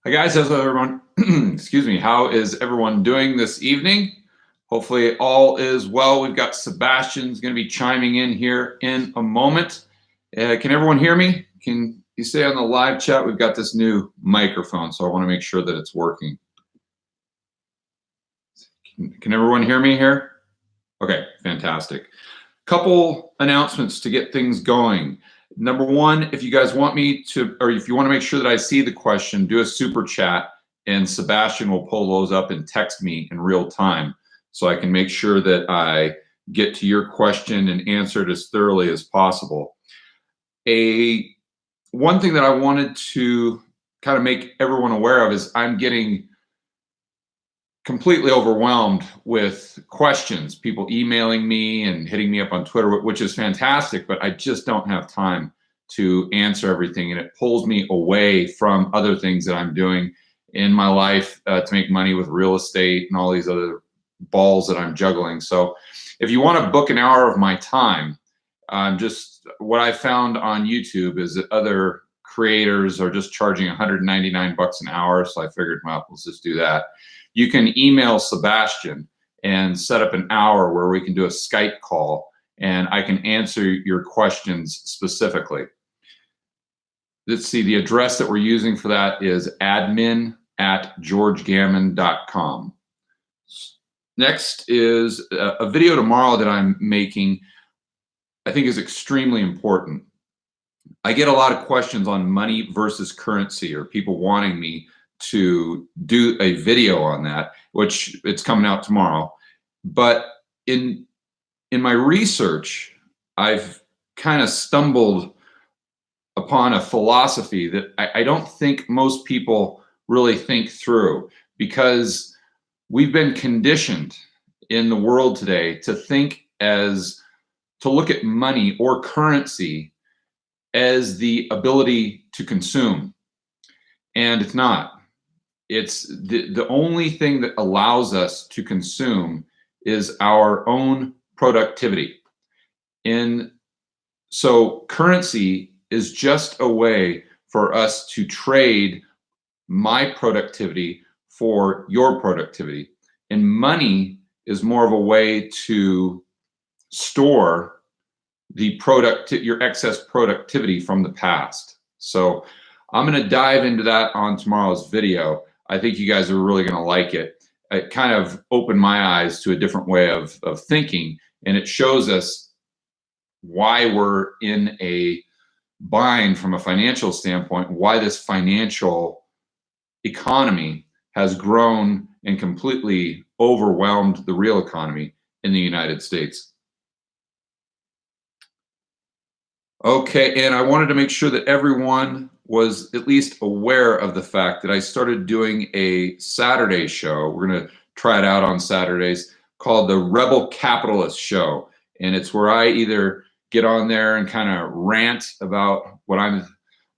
Hi guys, how's everyone? Excuse me. How is everyone doing this evening? Hopefully all is well. We've got Sebastian's going to be chiming in here in a moment. Can everyone hear me? Can you say on the live chat? We've got this new microphone, so I want to make sure that it's working. Can everyone hear me here? Okay, fantastic. Couple announcements to get things going. Number one, if you guys want me to, or if you want to make sure that I see the question, do a super chat and Sebastian will pull those up and text me in real time so I can make sure that I get to your question and answer it as thoroughly as possible. One thing that I wanted to kind of make everyone aware of is I'm getting completely overwhelmed with questions, people emailing me and hitting me up on Twitter, which is fantastic, but I just don't have time to answer everything. And it pulls me away from other things that I'm doing in my life to make money with real estate and all these other balls that I'm juggling. So if you want to book an hour of my time, just what I found on YouTube is that other creators are just charging 199 bucks an hour. So I figured, well, let's just do that. You can email Sebastian and set up an hour where we can do a Skype call and I can answer your questions specifically. Let's see, the address that we're using for that is admin@georgegammon.com. Next is a video tomorrow that I'm making, I think is extremely important. I get a lot of questions on money versus currency, or people wanting me to do a video on that, which it's coming out tomorrow. But in my research, I've kind of stumbled upon a philosophy that I don't think most people really think through, because we've been conditioned in the world today to look at money or currency as the ability to consume. And it's not. It's the only thing that allows us to consume is our own productivity. So currency is just a way for us to trade my productivity for your productivity. And money is more of a way to store your excess productivity from the past. So I'm going to dive into that on tomorrow's video. I think you guys are really going to like it. It kind of opened my eyes to a different way of thinking, and it shows us why we're in a bind from a financial standpoint, why this financial economy has grown and completely overwhelmed the real economy in the United States. Okay, and I wanted to make sure that everyone was at least aware of the fact that I started doing a Saturday show. We're going to try it out on Saturdays, called the Rebel Capitalist Show. And it's where I either get on there and kind of rant about what I'm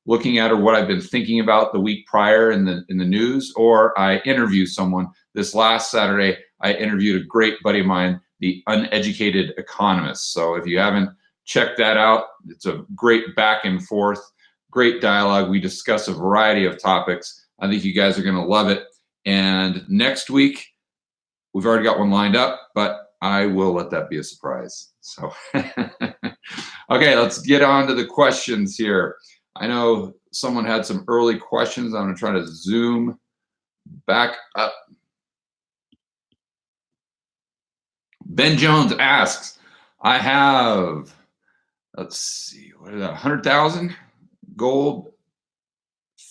looking at or what I've been thinking about the week prior in the news, or I interview someone. This last Saturday, I interviewed a great buddy of mine, the Uneducated Economist. So if you haven't checked that out, it's a great back and forth, great dialogue. We discuss a variety of topics. I think you guys are going to love it. And next week, we've already got one lined up, but I will let that be a surprise. So, okay, let's get on to the questions here. I know someone had some early questions. I'm going to try to zoom back up. Ben Jones asks, I have, let's see, what is that, 100,000 gold,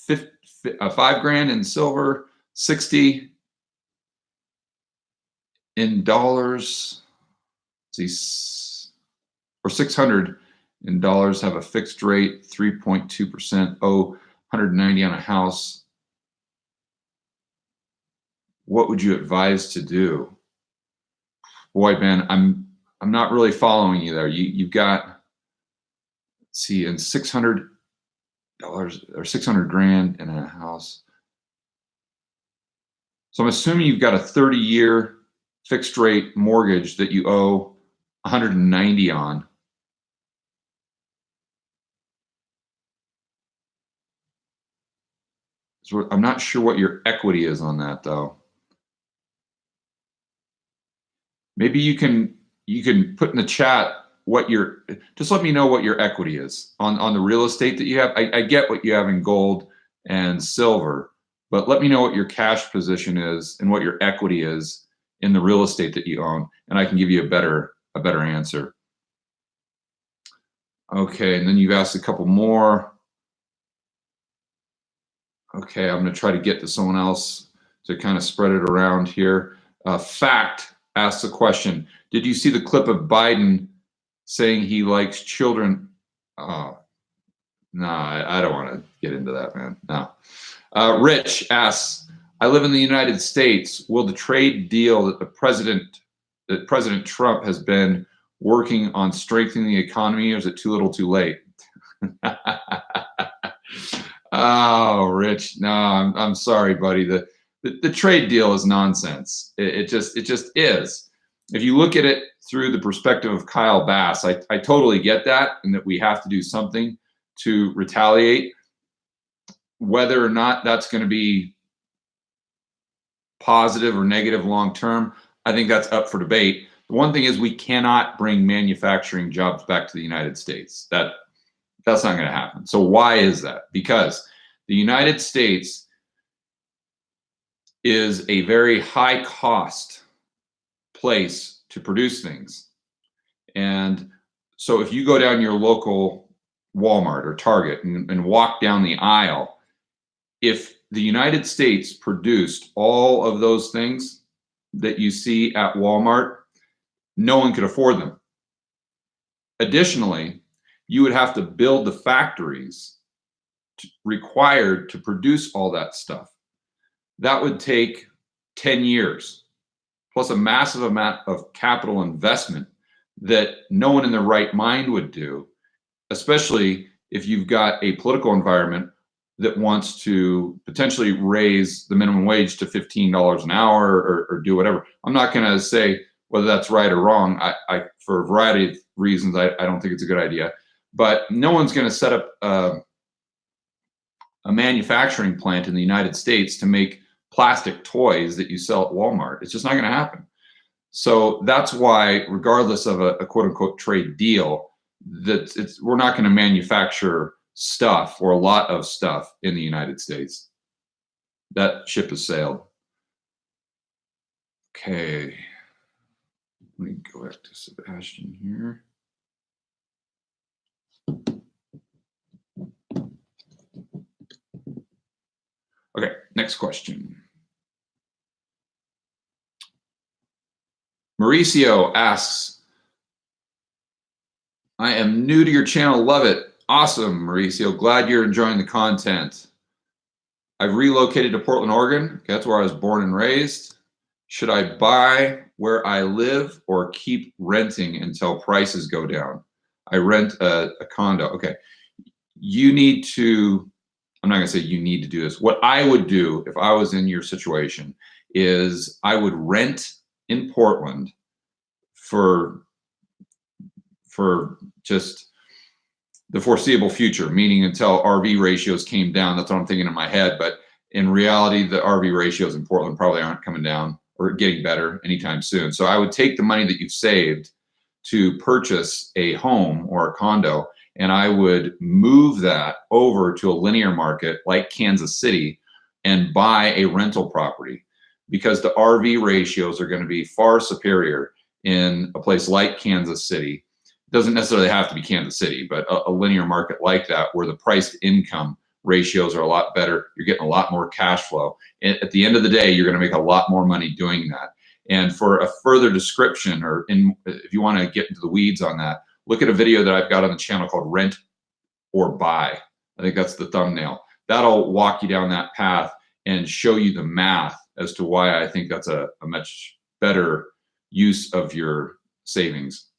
5 grand in silver, 60 in dollars, see, or 600 in dollars, have a fixed rate, 3.2%, owe 190 on a house. What would you advise to do? Boy, Ben, I'm not really following you there. You've got, let's see, in $600 or 600 grand in a house. So I'm assuming you've got a 30-year fixed rate mortgage that you owe 190 on. So I'm not sure what your equity is on that though. Maybe you can put in the chat what your, just let me know what your equity is on the real estate that you have. I get what you have in gold and silver, but let me know what your cash position is and what your equity is in the real estate that you own, and I can give you a better answer. Okay, and then you've asked a couple more. Okay, I'm going to try to get to someone else to kind of spread it around here. Fact asks the question: did you see the clip of Biden saying he likes children? No, I don't want to get into that, man. No. Rich asks: I live in the United States. Will the trade deal that President Trump has been working on strengthening the economy, or is it too little, too late? Oh, Rich, no, I'm sorry, buddy. The trade deal is nonsense. It just is. If you look at it through the perspective of Kyle Bass, I totally get that, and that we have to do something to retaliate. Whether or not that's going to be positive or negative long term, I think that's up for debate. The one thing is we cannot bring manufacturing jobs back to the United States. That's not going to happen. So why is that? Because the United States is a very high cost place to produce things. And so if you go down your local Walmart or Target and walk down the aisle, if the United States produced all of those things that you see at Walmart, no one could afford them. Additionally, you would have to build the factories required to produce all that stuff. That would take 10 years, plus a massive amount of capital investment that no one in their right mind would do, especially if you've got a political environment that wants to potentially raise the minimum wage to $15 an hour or do whatever. I'm not going to say whether that's right or wrong. I for a variety of reasons, I don't think it's a good idea. But no one's going to set up a manufacturing plant in the United States to make plastic toys that you sell at Walmart. It's just not going to happen. So that's why, regardless of a quote unquote trade deal, we're not going to manufacture stuff or a lot of stuff in the United States. That ship has sailed. Okay. Let me go back to Sebastian here. Okay, next question. Mauricio asks, I am new to your channel, love it. Awesome, Mauricio, glad you're enjoying the content. I've relocated to Portland, Oregon. That's where I was born and raised. Should I buy where I live or keep renting until prices go down? I rent a condo. Okay, you need to, I'm not gonna say you need to do this. What I would do if I was in your situation is I would rent in Portland for just the foreseeable future, meaning until RV ratios came down. That's what I'm thinking in my head. But in reality, the RV ratios in Portland probably aren't coming down or getting better anytime soon. So I would take the money that you've saved to purchase a home or a condo, and I would move that over to a linear market like Kansas City and buy a rental property, because the RV ratios are going to be far superior in a place like Kansas City. It doesn't necessarily have to be Kansas City, but a linear market like that where the price to income ratios are a lot better. You're getting a lot more cash flow. And at the end of the day, you're going to make a lot more money doing that. And for a further description, or if you want to get into the weeds on that, look at a video that I've got on the channel called Rent or Buy. I think that's the thumbnail. That'll walk you down that path and show you the math as to why I think that's a much better use of your savings.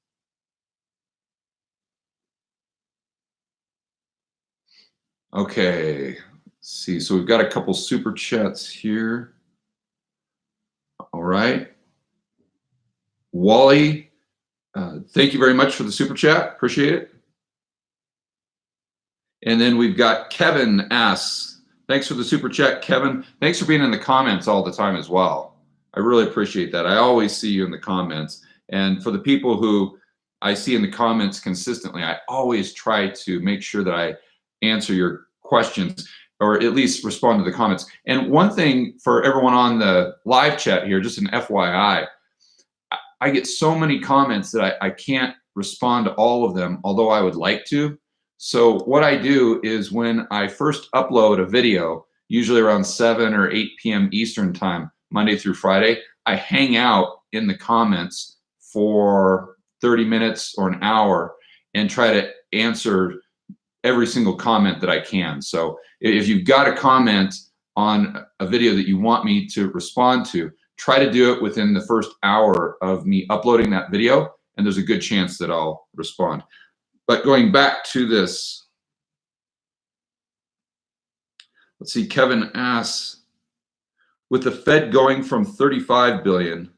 Okay, let's see. So we've got a couple super chats here. All right. Wally, thank you very much for the super chat. Appreciate it. And then we've got Kevin asks, Thanks for the super chat, Kevin. Thanks for being in the comments all the time as well. I really appreciate that. I always see you in the comments. And for the people who I see in the comments consistently, I always try to make sure that I answer your questions or at least respond to the comments. And one thing for everyone on the live chat here, just an FYI, I get so many comments that I can't respond to all of them, although I would like to. So what I do is when I first upload a video, usually around 7 or 8 p.m. Eastern time, Monday through Friday, I hang out in the comments for 30 minutes or an hour and try to answer every single comment that I can. So if you've got a comment on a video that you want me to respond to, try to do it within the first hour of me uploading that video, and there's a good chance that I'll respond. But going back to this, let's see, Kevin asks, with the Fed going from 35 billion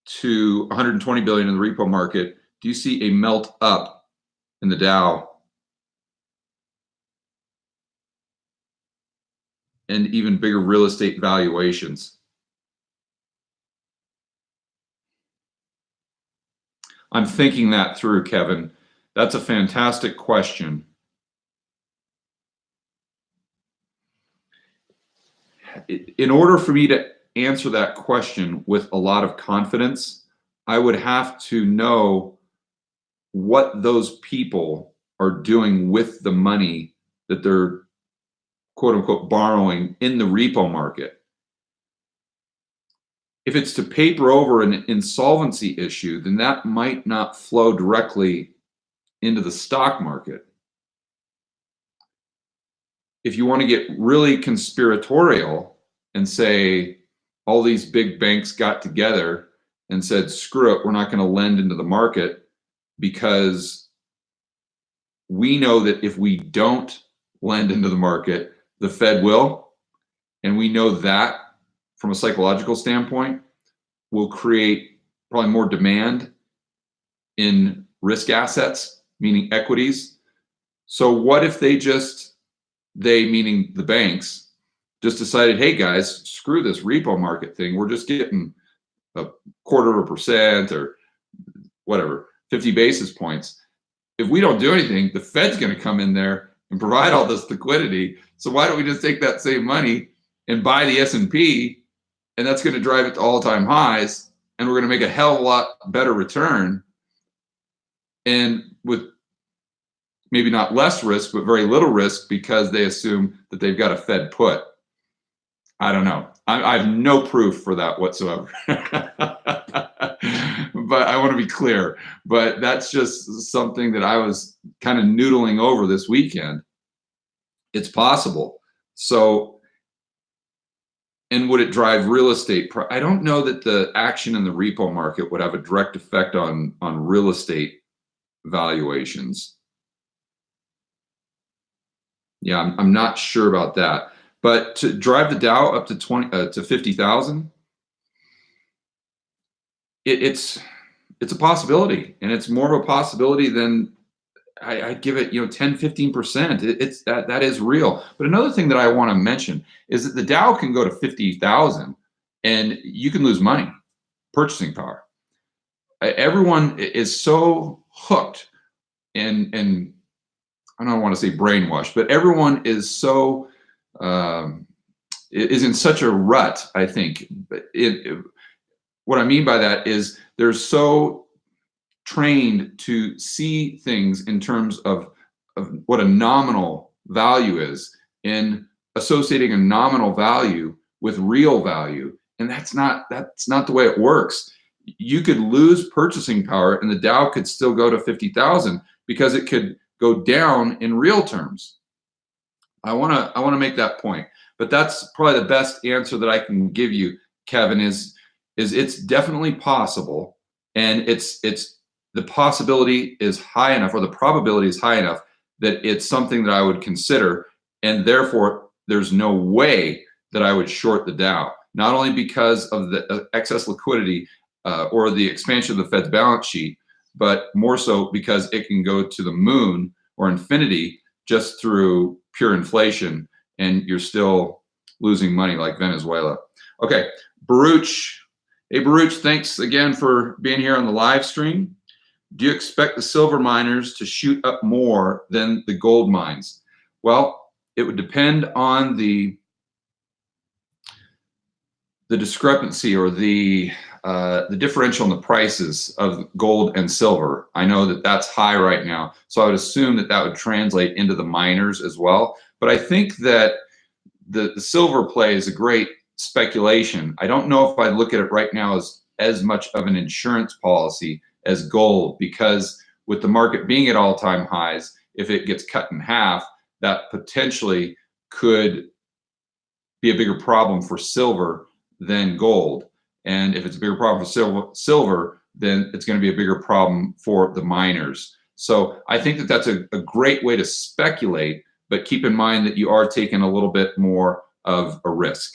to 120 billion in the repo market, do you see a melt up in the Dow and even bigger real estate valuations? I'm thinking that through, Kevin. That's a fantastic question. In order for me to answer that question with a lot of confidence, I would have to know what those people are doing with the money that they're quote unquote borrowing in the repo market. If it's to paper over an insolvency issue, then that might not flow directly into the stock market. If you want to get really conspiratorial and say all these big banks got together and said, screw it, we're not going to lend into the market because we know that if we don't lend into the market, the Fed will. And we know that from a psychological standpoint will create probably more demand in risk assets, meaning equities. So what if they meaning the banks, just decided, hey guys, screw this repo market thing. We're just getting 0.25% or whatever, 50 basis points. If we don't do anything, the Fed's going to come in there and provide all this liquidity. So why don't we just take that same money and buy the S&P, and that's going to drive it to all-time highs, and we're going to make a hell of a lot better return, and with maybe not less risk, but very little risk because they assume that they've got a Fed put. I don't know. I have no proof for that whatsoever. But I want to be clear. But that's just something that I was kind of noodling over this weekend. It's possible. So, and would it drive real estate? I don't know that the action in the repo market would have a direct effect on real estate valuations. Yeah, I'm not sure about that. But to drive the Dow up to 50,000, it's a possibility, and it's more of a possibility than I give it, 10-15%. It's that is real. But another thing that I want to mention is that the Dow can go to 50,000, and you can lose money, purchasing power. Everyone is so hooked, and I don't want to say brainwashed, but everyone is so is in such a rut, I think. What I mean by that is they're so trained to see things in terms of what a nominal value is, and associating a nominal value with real value. And that's not the way it works. You could lose purchasing power and the Dow could still go to 50,000 because it could go down in real terms. I want to make that point. But that's probably the best answer that I can give you, Kevin, is it's definitely possible, and it's the possibility is high enough, or the probability is high enough that it's something that I would consider, and therefore there's no way that I would short the Dow, not only because of the excess liquidity or the expansion of the Fed's balance sheet, but more so because it can go to the moon or infinity just through pure inflation and you're still losing money like Venezuela. Okay, Baruch. Hey, Baruch, thanks again for being here on the live stream. Do you expect the silver miners to shoot up more than the gold mines? Well, it would depend on the discrepancy or the differential in the prices of gold and silver. I know that that's high right now, so I would assume that that would translate into the miners as well. But I think that the silver play is a great speculation. I don't know if I'd look at it right now as much of an insurance policy as gold, because with the market being at all-time highs, if it gets cut in half, that potentially could be a bigger problem for silver than gold. And if it's a bigger problem for silver, then it's going to be a bigger problem for the miners. So I think that that's a great way to speculate, but keep in mind that you are taking a little bit more of a risk.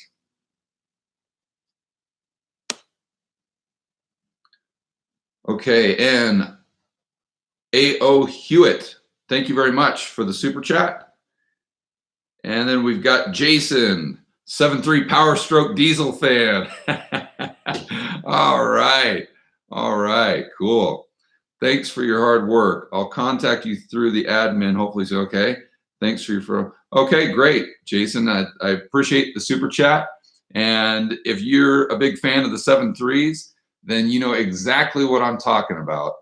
Okay, and A.O. Hewitt, thank you very much for the super chat. And then we've got Jason, 7.3 Power Stroke Diesel fan. All right, cool. Thanks for your hard work. I'll contact you through the admin. Hopefully it's okay. Thanks for your okay, great, Jason. I appreciate the super chat. And if you're a big fan of the 7.3s, then you know exactly what I'm talking about.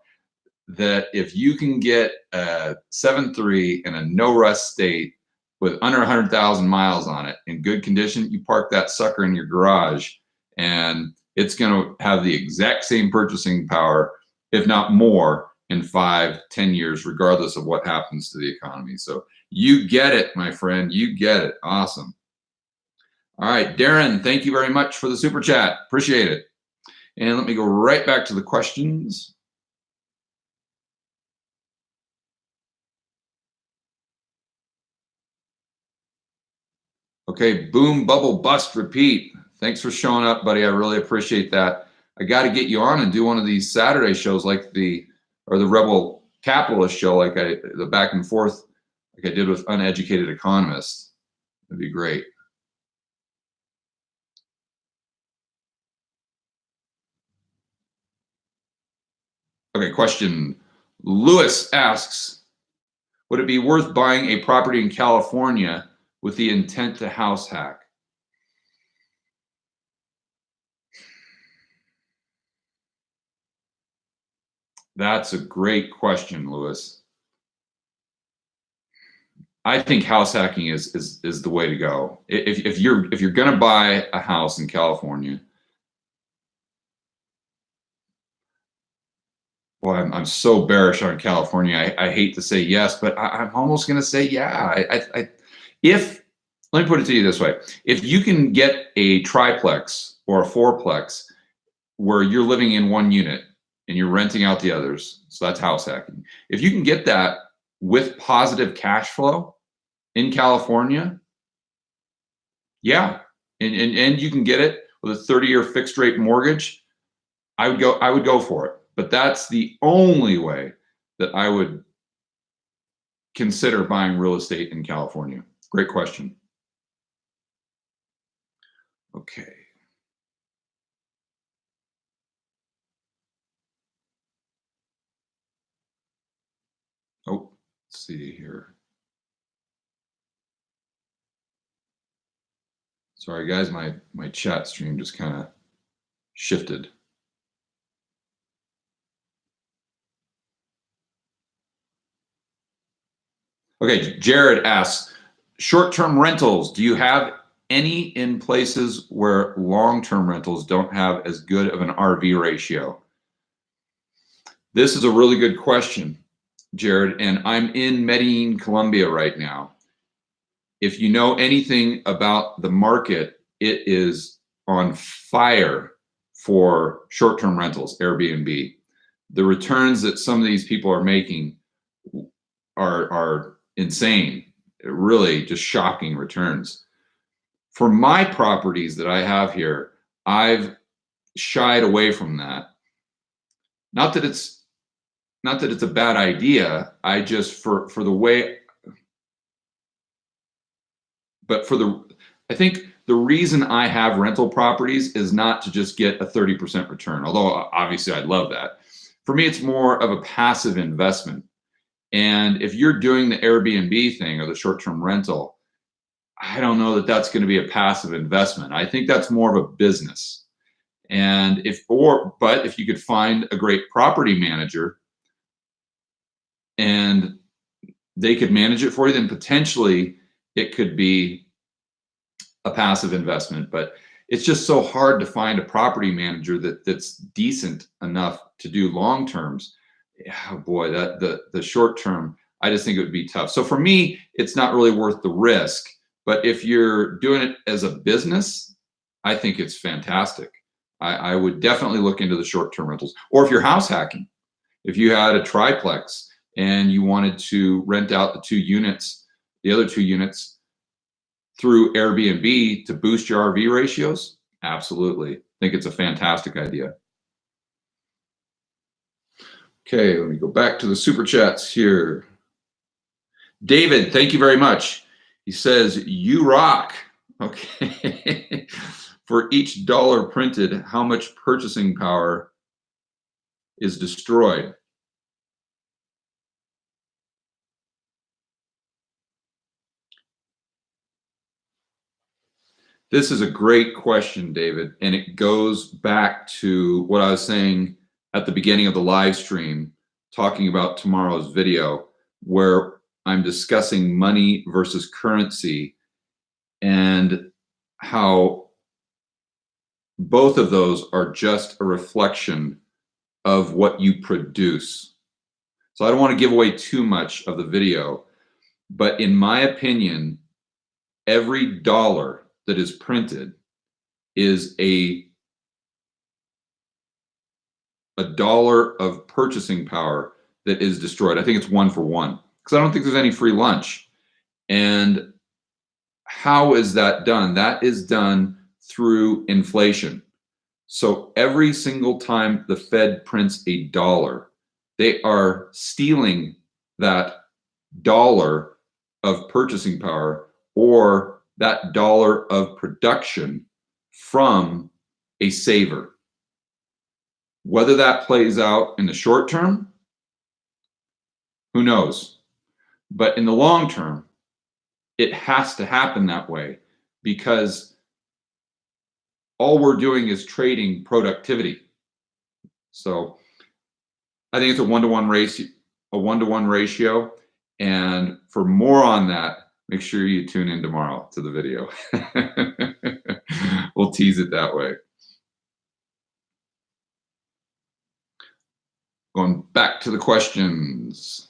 That if you can get a 7.3 in a no rust state with under 100,000 miles on it in good condition, you park that sucker in your garage and it's going to have the exact same purchasing power, if not more, in 5-10 years, regardless of what happens to the economy. So you get it, my friend. You get it. Awesome. All right, Darren, thank you very much for the super chat. Appreciate it. And let me go right back to the questions. Okay, boom, bubble, bust, repeat. Thanks for showing up, buddy. I really appreciate that. I got to get you on and do one of these Saturday shows like the Rebel Capitalist show, like the back and forth, like I did with Uneducated Economists. That'd be great. Okay, question. Lewis asks, would it be worth buying a property in California with the intent to house hack? That's a great question, Lewis. I think house hacking is the way to go. If you're going to buy a house in California, boy, I'm so bearish on California. I hate to say yes, but I'm almost going to say yeah. Let me put it to you this way: if you can get a triplex or a fourplex where you're living in one unit and you're renting out the others, so that's house hacking. If you can get that with positive cash flow in California, yeah, and you can get it with a 30-year fixed rate mortgage, I would go for it. But that's the only way that I would consider buying real estate in California. Great question. Okay. Oh, let's see here. Sorry, guys, my chat stream just kind of shifted. Okay, Jared asks, short-term rentals, do you have any in places where long-term rentals don't have as good of an RV ratio? This is a really good question, Jared, and I'm in Medellin, Colombia right now. If you know anything about the market, it is on fire for short-term rentals, Airbnb. The returns that some of these people are making are insane, really just shocking returns. For my properties that I have here, I've shied away from that. Not that it's a bad idea. I just, for the way but I think the reason I have rental properties is not to just get a 30% return, although obviously I'd love that. For me, it's more of a passive investment. And if you're doing the Airbnb thing or the short-term rental, I don't know that that's going to be a passive investment. I think that's more of a business. And but if you could find a great property manager and they could manage it for you, then potentially it could be a passive investment. But it's just so hard to find a property manager that's decent enough to do long terms. Oh boy, that the short term, I just think it would be tough. So for me, it's not really worth the risk. But if you're doing it as a business, I think it's fantastic. I would definitely look into the short-term rentals. Or if you're house hacking, if you had a triplex and you wanted to rent out the other two units through Airbnb to boost your RV ratios, absolutely. I think it's a fantastic idea. Okay, let me go back to the super chats here. David, thank you very much. He says, you rock. Okay. For each dollar printed, how much purchasing power is destroyed? This is a great question, David. And it goes back to what I was saying at the beginning of the live stream, talking about tomorrow's video, where I'm discussing money versus currency and how both of those are just a reflection of what you produce. So I don't want to give away too much of the video, but in my opinion, every dollar that is printed is a dollar of purchasing power that is destroyed. I think it's 1 for 1 because I don't think there's any free lunch. And how is that done? That is done through inflation. So every single time the Fed prints a dollar, they are stealing that dollar of purchasing power or that dollar of production from a saver. Whether that plays out in the short term, who knows? But in the long term, it has to happen that way because all we're doing is trading productivity. So I think it's a 1-to-1 ratio. And for more on that, make sure you tune in tomorrow to the video. We'll tease it that way. Going back to the questions.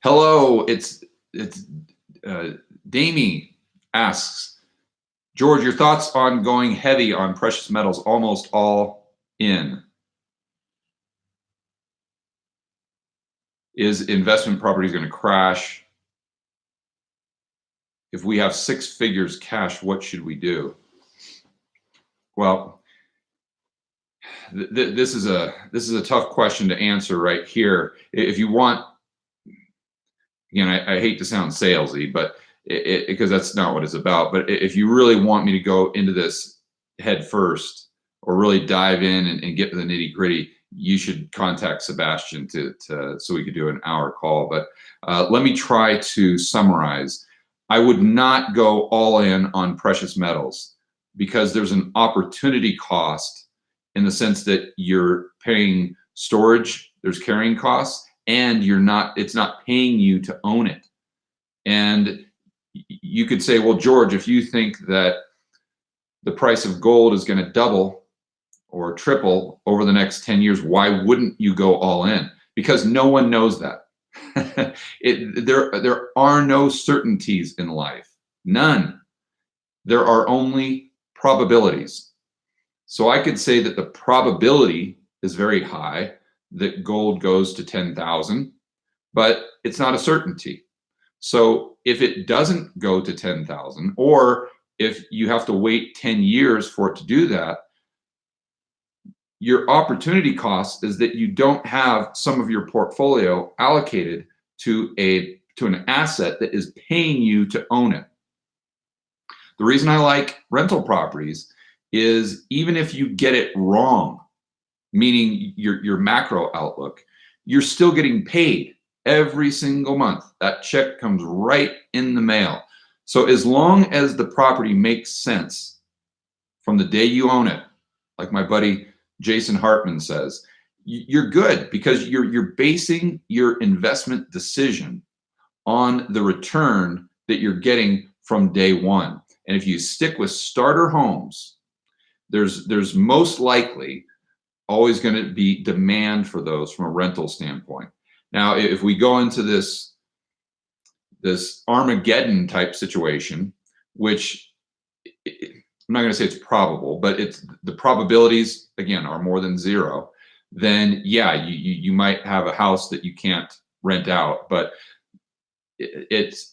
Hello, it's Damie asks, George, your thoughts on going heavy on precious metals, almost all in? Is investment properties going to crash? If we have 6 figures cash, what should we do? Well, this is a tough question to answer right here. If you want, again, I hate to sound salesy, but because that's not what it's about. But if you really want me to go into this head first or really dive in and get to the nitty gritty, you should contact Sebastian so we could do an hour call. But let me try to summarize. I would not go all in on precious metals because there's an opportunity cost in the sense that you're paying storage, there's carrying costs, and it's not paying you to own it. And you could say, well, George, if you think that the price of gold is going to double or triple over the next 10 years, why wouldn't you go all in? Because no one knows that. There are no certainties in life. None. There are only probabilities. So I could say that the probability is very high that gold goes to 10,000, but it's not a certainty. So if it doesn't go to 10,000, or if you have to wait 10 years for it to do that, Your opportunity cost is that you don't have some of your portfolio allocated to an asset that is paying you to own it. The reason I like rental properties is even if you get it wrong, meaning your macro outlook, you're still getting paid every single month. That check comes right in the mail. So as long as the property makes sense from the day you own it, like my buddy Jason Hartman says, you're good because you're basing your investment decision on the return that you're getting from day one. And if you stick with starter homes, there's most likely always going to be demand for those from a rental standpoint. Now, if we go into this Armageddon type situation, which I'm not going to say it's probable, but it's the probabilities again are more than zero, then yeah, you might have a house that you can't rent out. But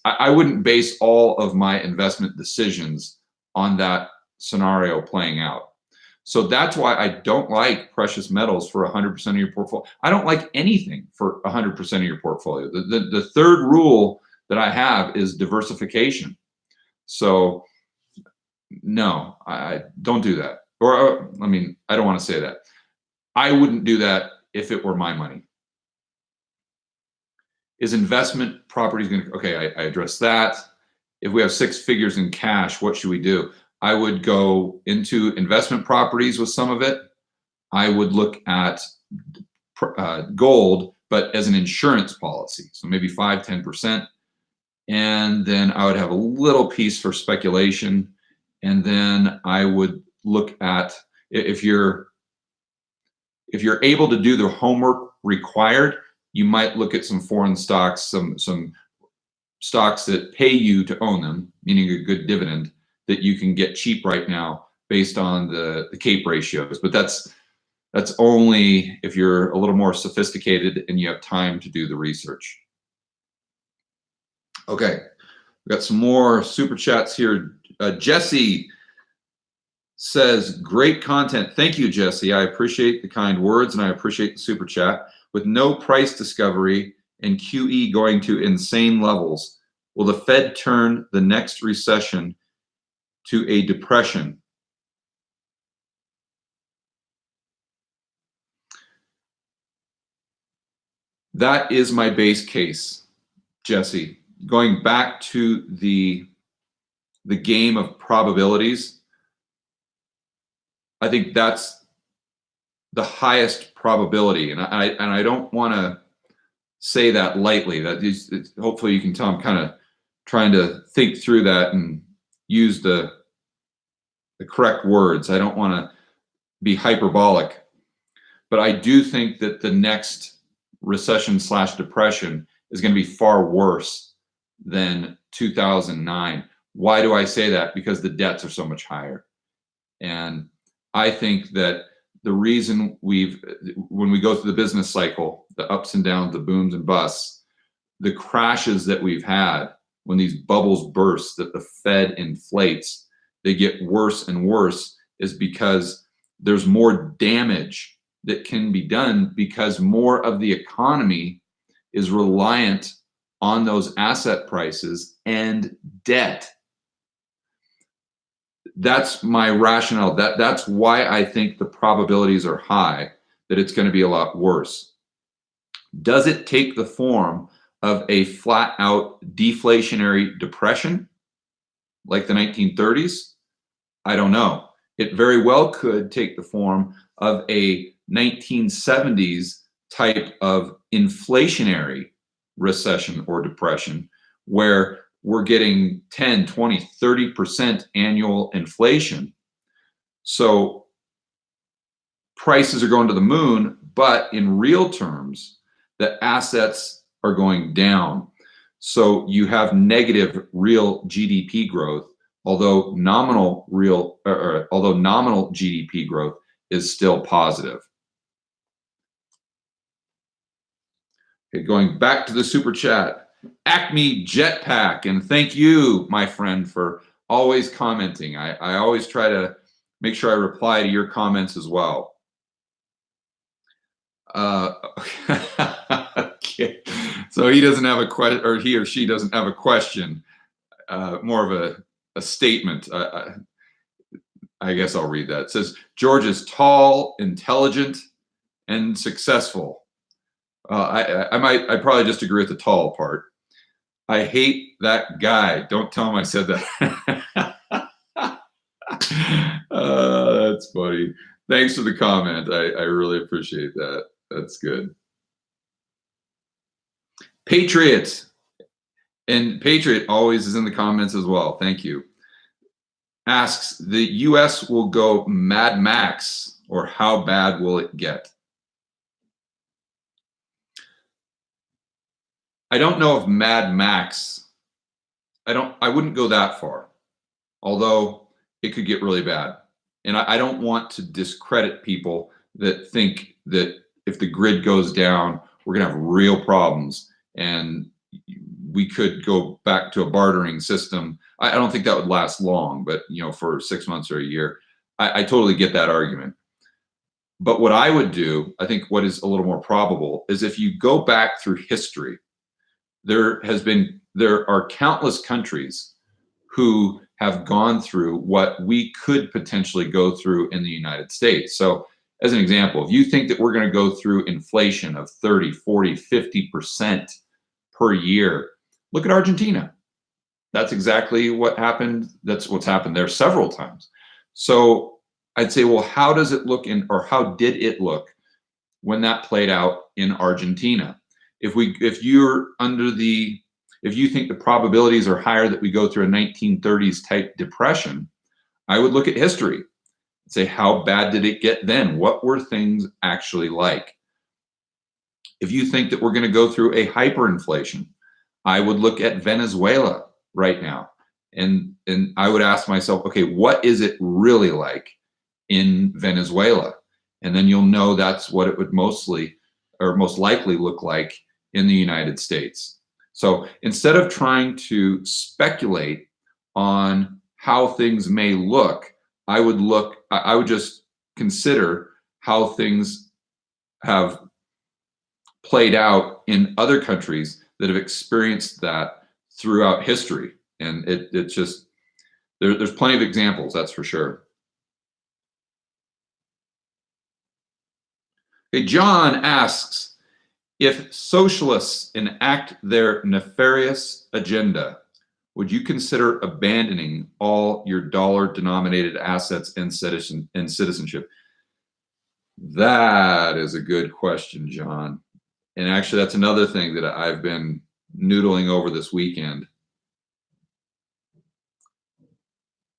I wouldn't base all of my investment decisions on that scenario playing out. So that's why I don't like precious metals for 100% of your portfolio. I don't like anything for 100% of your portfolio. The third rule that I have is diversification. So no, I don't do that. Or I mean, I don't want to say that. I wouldn't do that if it were my money. Is investment properties going to, okay, I addressed that. If we have 6 figures in cash, what should we do? I would go into investment properties with some of it. I would look at gold, but as an insurance policy. So maybe 5-10%. And then I would have a little piece for speculation. And then I would look at, if you're able to do the homework required, you might look at some foreign stocks, some stocks that pay you to own them, meaning a good dividend that you can get cheap right now based on the CAPE ratios. But that's only if you're a little more sophisticated and you have time to do the research. Okay, we got some more super chats here. Jesse says, great content. Thank you, Jesse. I appreciate the kind words and I appreciate the super chat. With no price discovery and QE going to insane levels, will the Fed turn the next recession to a depression? That is my base case, Jesse. Going back to the game of probabilities, I think that's the highest probability, and I don't want to say that lightly. That is, hopefully you can tell I'm kind of trying to think through that and use the correct words. I don't want to be hyperbolic, but I do think that the next recession/depression is going to be far worse than 2009. Why do I say that? Because the debts are so much higher. And I think that the reason when we go through the business cycle, the ups and downs, the booms and busts, the crashes that we've had, when these bubbles burst, that the Fed inflates, they get worse and worse, is because there's more damage that can be done because more of the economy is reliant on those asset prices and debt. That's my rationale. That's why I think the probabilities are high that it's going to be a lot worse. Does it take the form of a flat out deflationary depression like the 1930s? I don't know. It very well could take the form of a 1970s type of inflationary recession or depression where we're getting 10, 20, 30% annual inflation. So prices are going to the moon, but in real terms, the assets are going down. So you have negative real GDP growth, although nominal GDP growth is still positive. Okay, going back to the super chat. Acme Jetpack, and thank you, my friend, for always commenting. I always try to make sure I reply to your comments as well. Uh, okay. So he doesn't have a question, or he or she doesn't have a question. More of a statement. I guess I'll read that. It says George is tall, intelligent, and successful. I probably just agree with the tall part. I hate that guy. Don't tell him I said that. That's funny. Thanks for the comment. I really appreciate that. That's good. Patriot. And Patriot always is in the comments as well. Thank you. Asks, the US will go Mad Max, or how bad will it get? I don't know if Mad Max, I wouldn't go that far, although it could get really bad. And I don't want to discredit people that think that if the grid goes down, we're going to have real problems and we could go back to a bartering system. I don't think that would last long, but for 6 months or a year, I totally get that argument. But what I would do, I think what is a little more probable, is if you go back through history, there are countless countries who have gone through what we could potentially go through in the United States. So as an example, if you think that we're going to go through inflation of 30, 40, 50% per year, look at Argentina. That's exactly what happened. That's what's happened there several times. So I'd say, well, how does it look or how did it look when that played out in Argentina? If you think the probabilities are higher that we go through a 1930s type depression, I would look at history and say, how bad did it get then? What were things actually like? If you think that we're going to go through a hyperinflation, I would look at Venezuela right now. And I would ask myself, okay, what is it really like in Venezuela? And then you'll know that's what it would most likely look like in the United States. So instead of trying to speculate on how things may look, I would just consider how things have played out in other countries that have experienced that throughout history. And it's just, there's plenty of examples, that's for sure. Okay, John asks, if socialists enact their nefarious agenda, would you consider abandoning all your dollar-denominated assets and citizenship? That is a good question, John. And actually, that's another thing that I've been noodling over this weekend.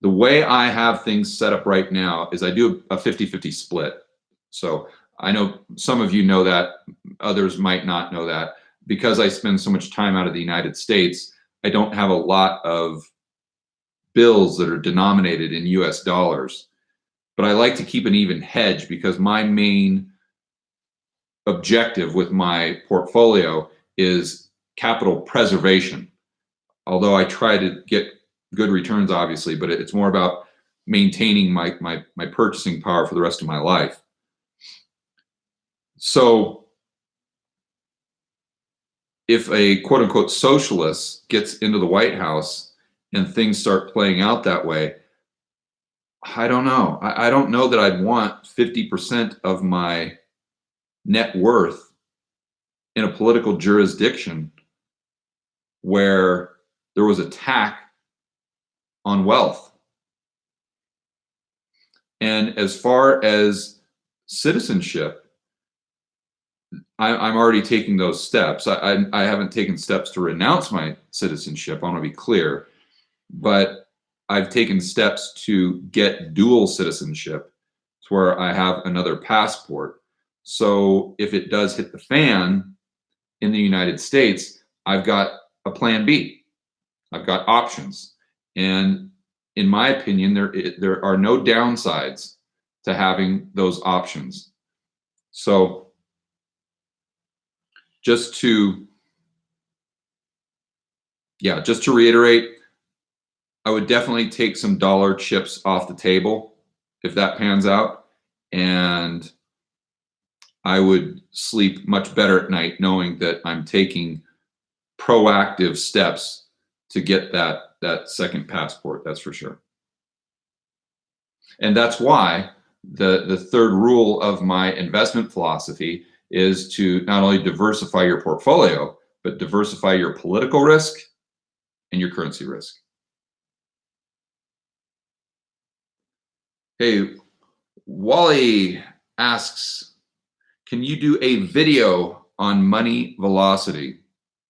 The way I have things set up right now is I do a 50-50 split. So I know some of you know that, others might not know that. Because I spend so much time out of the United States, I don't have a lot of bills that are denominated in US dollars. But I like to keep an even hedge because my main objective with my portfolio is capital preservation. Although I try to get good returns, obviously, but it's more about maintaining my purchasing power for the rest of my life. So if a quote unquote socialist gets into the White House and things start playing out that way, I don't know. I don't know that I'd want 50% of my net worth in a political jurisdiction where there was a tax on wealth. And as far as citizenship, I'm already taking those steps. I haven't taken steps to renounce my citizenship. I want to be clear, but I've taken steps to get dual citizenship, to where I have another passport. So if it does hit the fan in the United States, I've got a plan B. I've got options. And in my opinion, there are no downsides to having those options. So just to reiterate, I would definitely take some dollar chips off the table if that pans out. And I would sleep much better at night knowing that I'm taking proactive steps to get that second passport. That's for sure. And that's why the third rule of my investment philosophy is to not only diversify your portfolio, but diversify your political risk and your currency risk. Hey, Wally asks, can you do a video on money velocity?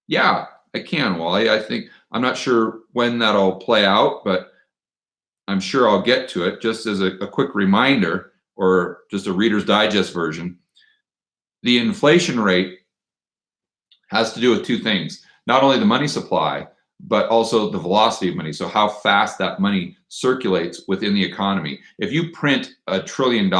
Yeah, I can, Wally. I'm not sure when that'll play out, but I'm sure I'll get to it. Just as a quick reminder, or just a Reader's Digest version, the inflation rate has to do with two things. Not only the money supply, but also the velocity of money. So how fast that money circulates within the economy. If you print $1 trillion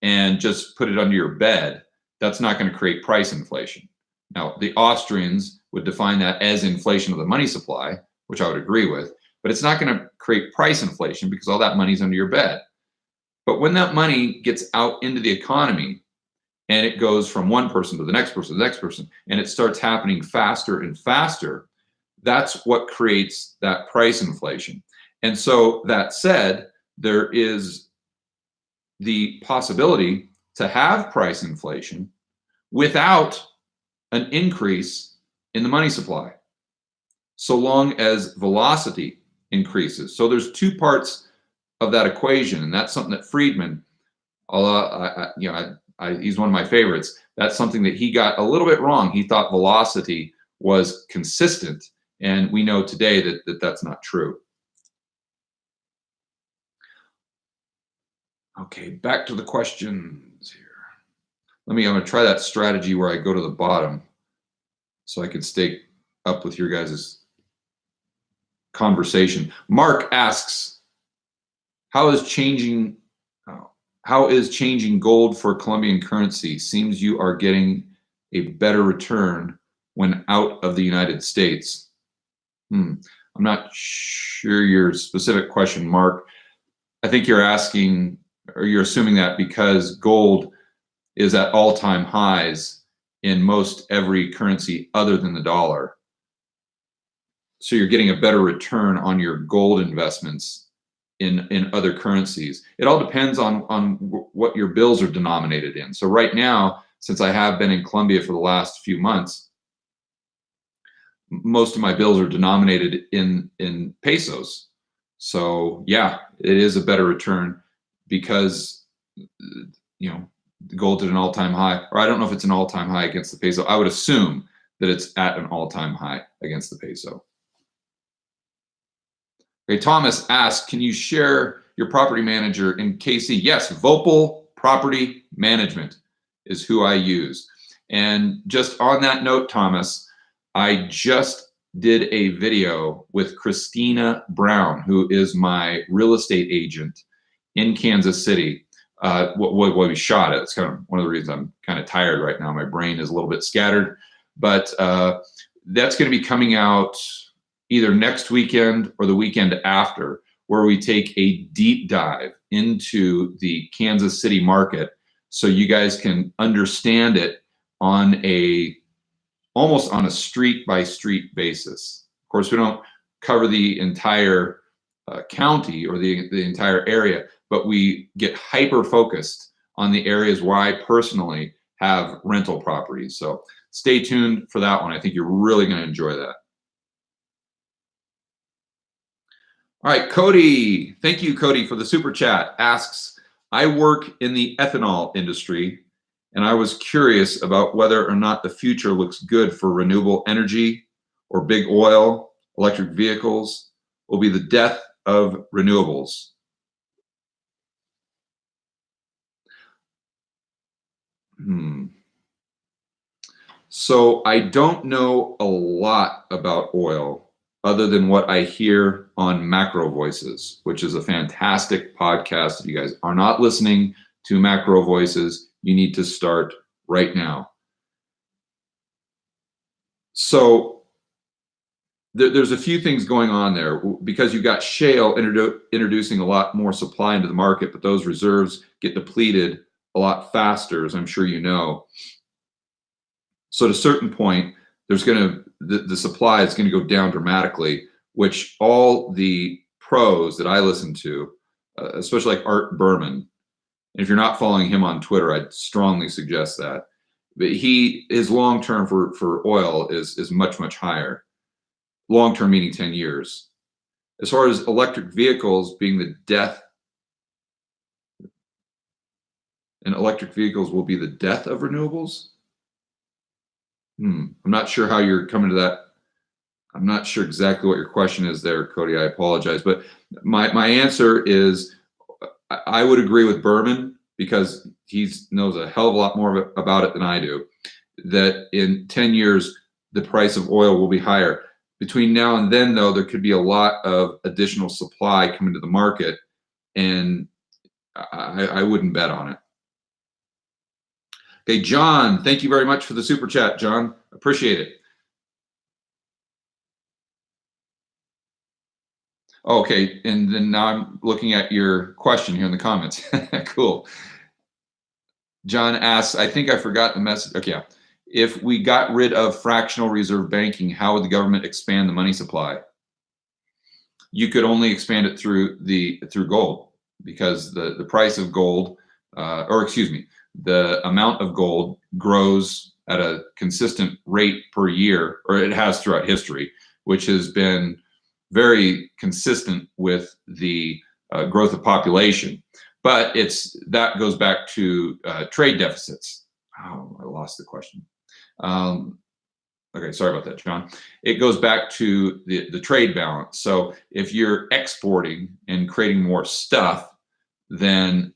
and just put it under your bed, that's not going to create price inflation. Now, the Austrians would define that as inflation of the money supply, which I would agree with, but it's not going to create price inflation because all that money's under your bed. But when that money gets out into the economy and it goes from one person to the next person, to the next person, and it starts happening faster and faster, that's what creates that price inflation. And so that said, there is the possibility to have price inflation without an increase in the money supply, so long as velocity increases. So there's two parts of that equation, and that's something that Friedman, he's one of my favorites. That's something that he got a little bit wrong. He thought velocity was consistent, and we know today that that's not true. Okay, back to the questions here. I'm going to try that strategy where I go to the bottom so I can stay up with your guys' conversation. Mark asks, how is changing gold for Colombian currency? Seems you are getting a better return when out of the United States. I'm not sure your specific question, Mark. I think you're asking, or you're assuming that because gold is at all-time highs in most every currency other than the dollar. So you're getting a better return on your gold investments in other currencies. It all depends on what your bills are denominated in. So right now, since I have been in Colombia for the last few months, most of my bills are denominated in pesos. So yeah, it is a better return because gold at an all-time high, or I don't know if it's an all-time high against the peso. I would assume that it's at an all-time high against the peso. Okay, Thomas asks, can you share your property manager in KC? Yes, Vopal Property Management is who I use. And just on that note, Thomas, I just did a video with Christina Brown, who is my real estate agent in Kansas City. What we shot it. It's kind of one of the reasons I'm kind of tired right now. My brain is a little bit scattered, but that's going to be coming out either next weekend or the weekend after, where we take a deep dive into the Kansas City market so you guys can understand it almost on a street by street basis. Of course, we don't cover the entire county or the entire area, but we get hyper focused on the areas where I personally have rental properties. So stay tuned for that one. I think you're really going to enjoy that. All right, Cody, thank you, Cody, for the super chat. Asks, I work in the ethanol industry, and I was curious about whether or not the future looks good for renewable energy or big oil. Electric vehicles will be the death of renewables. So I don't know a lot about oil other than what I hear on Macro Voices, which is a fantastic podcast. If you guys are not listening to Macro Voices, you need to start right now. So there's a few things going on there because you've got shale introducing a lot more supply into the market, but those reserves get depleted a lot faster, as I'm sure you know. So at a certain point, the supply is going to go down dramatically, which all the pros that I listen to, especially like Art Berman, and if you're not following him on Twitter, I'd strongly suggest that. But his long term for oil is much higher. Long term meaning 10 years. As far as electric vehicles being the death, and electric vehicles will be the death of renewables. I'm not sure how you're coming to that. I'm not sure exactly what your question is there, Cody. I apologize, but my answer is I would agree with Berman because he knows a hell of a lot more about it than I do. That in 10 years the price of oil will be higher. Between now and then, though, there could be a lot of additional supply coming to the market, and I wouldn't bet on it. Okay, John, thank you very much for the super chat, John. Appreciate it. Okay, and then now I'm looking at your question here in the comments. Cool. John asks, I think I forgot the message. Okay, yeah. If we got rid of fractional reserve banking, how would the government expand the money supply? You could only expand it through gold, because the price of gold, or excuse me, the amount of gold grows at a consistent rate per year, or it has throughout history, which has been very consistent with the growth of population. But that goes back to trade deficits. Oh, I lost the question. Okay, sorry about that, John. It goes back to the trade balance. So if you're exporting and creating more stuff, then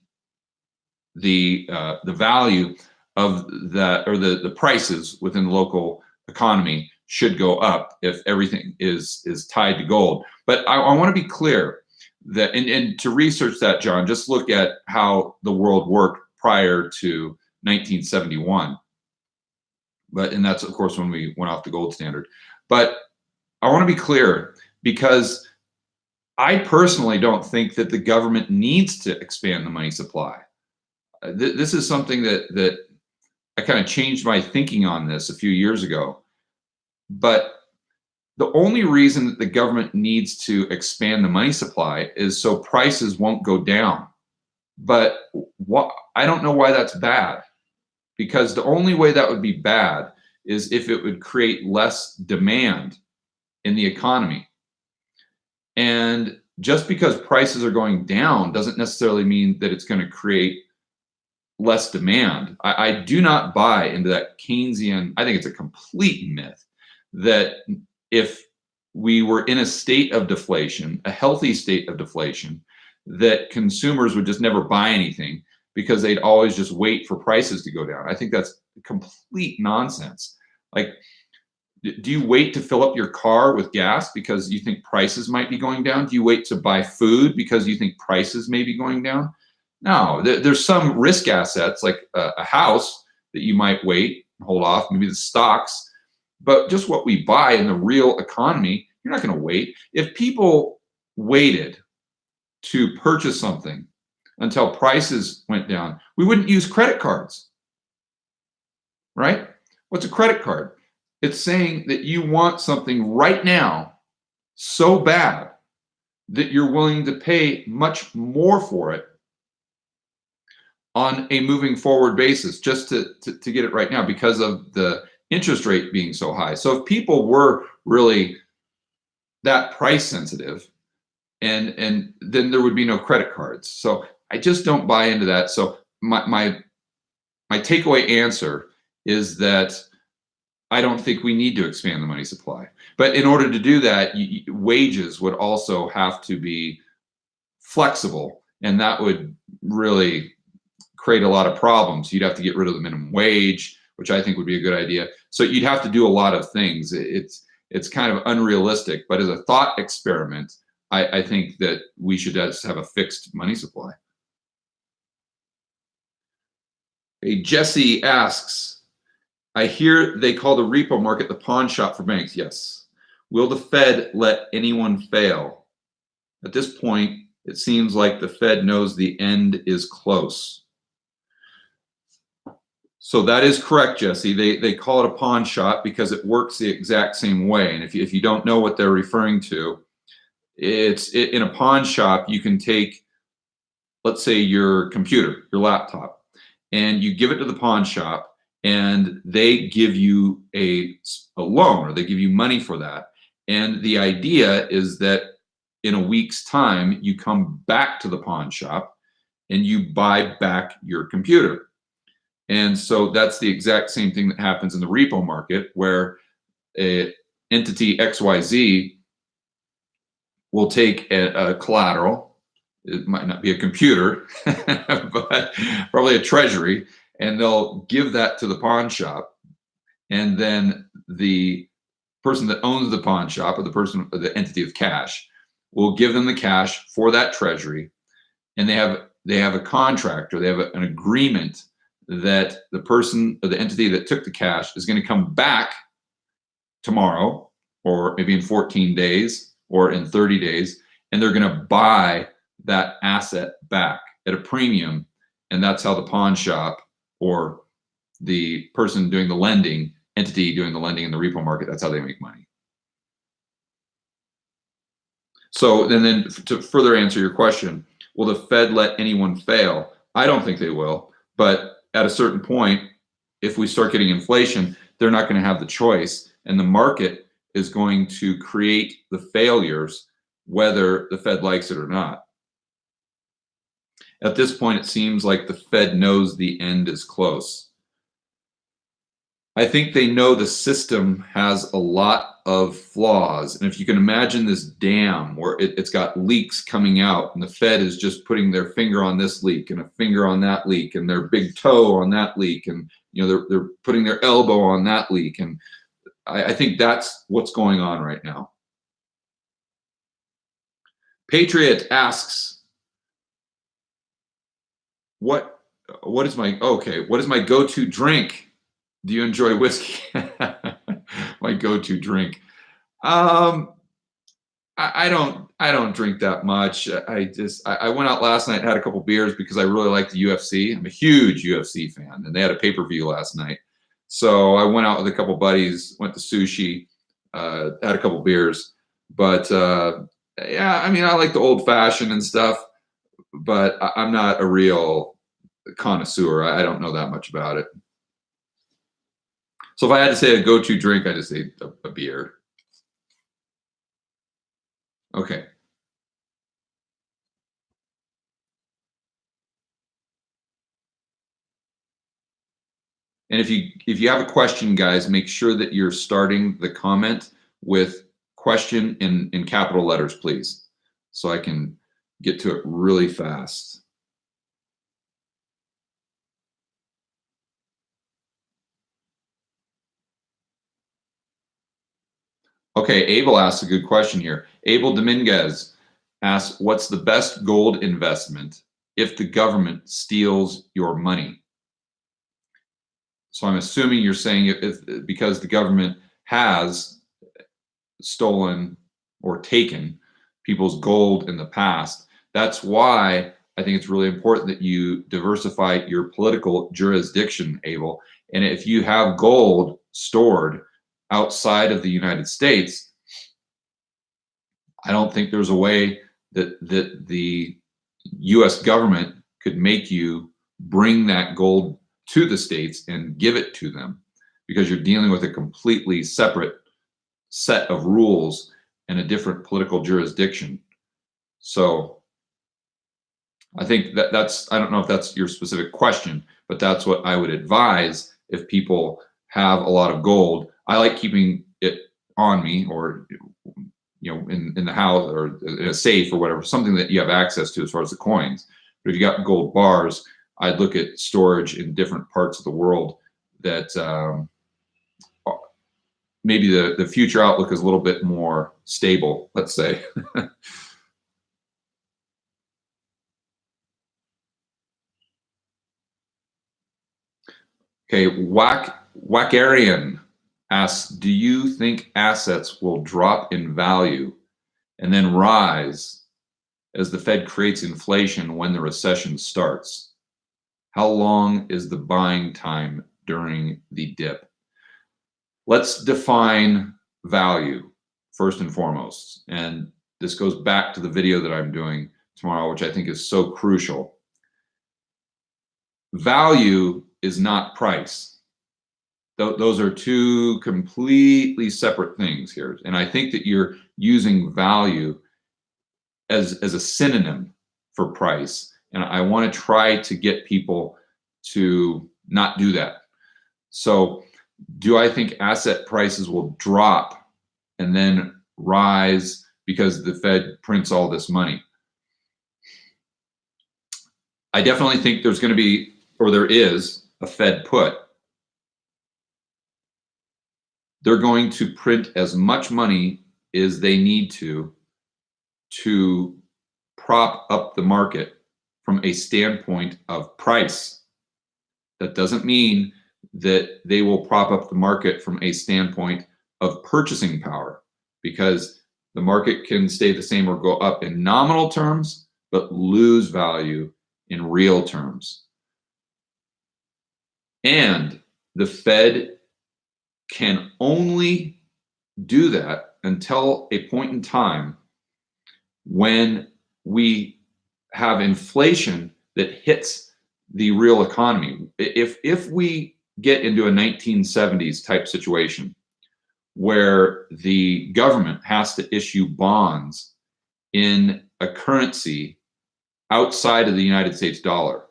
the value of that, or the prices within the local economy should go up if everything is tied to gold. But I want to be clear that, and to research that, John, just look at how the world worked prior to 1971. And that's, of course, when we went off the gold standard. But I want to be clear, because I personally don't think that the government needs to expand the money supply. This is something that I kind of changed my thinking on this a few years ago. But the only reason that the government needs to expand the money supply is so prices won't go down. But I don't know why that's bad, because the only way that would be bad is if it would create less demand in the economy. And just because prices are going down doesn't necessarily mean that it's going to create less demand. I do not buy into that Keynesian. I think it's a complete myth that if we were in a state of deflation, a healthy state of deflation, that consumers would just never buy anything because they'd always just wait for prices to go down. I think that's complete nonsense. Like, do you wait to fill up your car with gas because you think prices might be going down? Do you wait to buy food because you think prices may be going down? No, there's some risk assets like a house that you might wait and hold off, maybe the stocks. But just what we buy in the real economy, you're not going to wait. If people waited to purchase something until prices went down, we wouldn't use credit cards, right? What's a credit card? It's saying that you want something right now so bad that you're willing to pay much more for it on a moving forward basis just to get it right now because of the interest rate being so high. So if people were really that price sensitive, and then there would be no credit cards. So I just don't buy into that. So my takeaway answer is that I don't think we need to expand the money supply. But in order to do that, wages would also have to be flexible, and that would really create a lot of problems. You'd have to get rid of the minimum wage, which I think would be a good idea. So you'd have to do a lot of things. It's kind of unrealistic, but as a thought experiment, I think that we should just have a fixed money supply. Hey, Jesse asks, I hear they call the repo market the pawn shop for banks. Yes. Will the Fed let anyone fail? At this point, it seems like the Fed knows the end is close. So that is correct, Jesse. They call it a pawn shop because it works the exact same way. And if you don't know what they're referring to, in a pawn shop, you can take, let's say, your computer, your laptop, and you give it to the pawn shop, and they give you a loan, or they give you money for that. And the idea is that in a week's time, you come back to the pawn shop and you buy back your computer. And so that's the exact same thing that happens in the repo market, where a entity XYZ will take a collateral. It might not be a computer, but probably a treasury, and they'll give that to the pawn shop. And then the person that owns the pawn shop, or the entity of cash, will give them the cash for that treasury. And they have a contract, or they have an agreement that the person or the entity that took the cash is going to come back tomorrow, or maybe in 14 days, or in 30 days, and they're going to buy that asset back at a premium. And that's how the pawn shop, or the person doing the lending, entity doing the lending in the repo market, that's how they make money. So then to further answer your question, will the Fed let anyone fail? I don't think they will. But at a certain point, if we start getting inflation, they're not going to have the choice. And the market is going to create the failures, whether the Fed likes it or not. At this point, it seems like the Fed knows the end is close. I think they know the system has a lot of flaws. And if you can imagine this dam where it's got leaks coming out, and the Fed is just putting their finger on this leak and a finger on that leak and their big toe on that leak, and they're putting their elbow on that leak. And I think that's what's going on right now. Patriot asks, what is my go-to drink? Do you enjoy whiskey? My go-to drink. I don't drink that much. I went out last night and had a couple beers because I really like the UFC. I'm a huge UFC fan, and they had a pay-per-view last night. So I went out with a couple buddies, went to sushi, had a couple beers. But yeah, I mean, I like the old-fashioned and stuff, but I'm not a real connoisseur. I don't know that much about it. So if I had to say a go-to drink, I'd just say a beer. Okay. And if you have a question, guys, make sure that you're starting the comment with question in capital letters, please, so I can get to it really fast. Okay, Abel asks a good question here. Abel Dominguez asks, what's the best gold investment if the government steals your money? So I'm assuming you're saying because the government has stolen or taken people's gold in the past. That's why I think it's really important that you diversify your political jurisdiction, Abel. And if you have gold stored outside of the United States, I don't think there's a way that the US government could make you bring that gold to the States and give it to them, because you're dealing with a completely separate set of rules and a different political jurisdiction. So I think that's, I don't know if that's your specific question, but that's what I would advise if people have a lot of gold. I like keeping it on me, or in the house, or in a safe, or whatever, something that you have access to as far as the coins. But if you got gold bars, I'd look at storage in different parts of the world that maybe the future outlook is a little bit more stable, let's say. Okay, Wackarian asks, do you think assets will drop in value and then rise as the Fed creates inflation when the recession starts? How long is the buying time during the dip. Let's define value first and foremost. And this goes back to the video that I'm doing tomorrow, which I think is so crucial. Value is not price. Those are two completely separate things here. And I think that you're using value as a synonym for price. And I want to try to get people to not do that. So do I think asset prices will drop and then rise because the Fed prints all this money? I definitely think there's going to be, or there is, a Fed put. They're going to print as much money as they need to prop up the market from a standpoint of price. That doesn't mean that they will prop up the market from a standpoint of purchasing power, because the market can stay the same or go up in nominal terms, but lose value in real terms. And the Fed can only do that until a point in time when we have inflation that hits the real economy. If we get into a 1970s type situation where the government has to issue bonds in a currency outside of the United States dollar,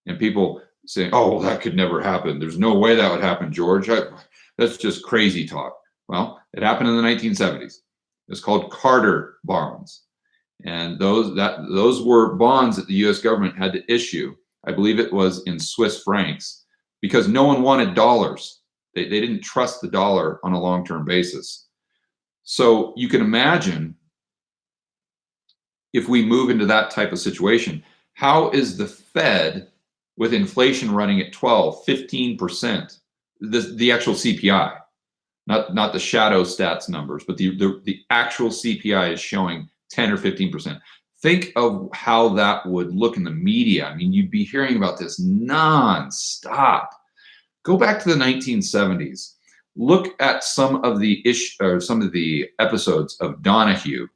and people say, oh, well, that could never happen. There's no way that would happen, George. That's just crazy talk. Well, it happened in the 1970s. It's called Carter bonds. And those were bonds that the US government had to issue. I believe it was in Swiss francs, because no one wanted dollars. They didn't trust the dollar on a long-term basis. So you can imagine, if we move into that type of situation, how is the Fed, with inflation running at 12, 15%, the actual CPI, not the shadow stats numbers, but the actual CPI is showing 10 or 15%. Think of how that would look in the media. I mean, you'd be hearing about this nonstop. Go back to the 1970s. Look at some of the episodes of Donahue,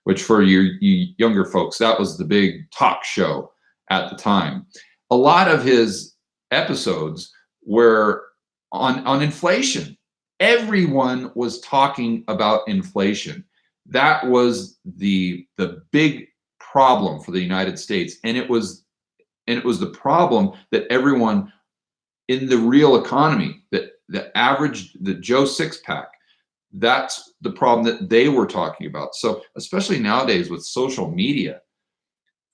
which for you younger folks, that was the big talk show at the time. A lot of his episodes were on inflation. Everyone was talking about inflation. That was the big problem for the United States, and it was the problem that everyone in the real economy, the Joe Six-pack, that's the problem that they were talking about. So especially nowadays with social media,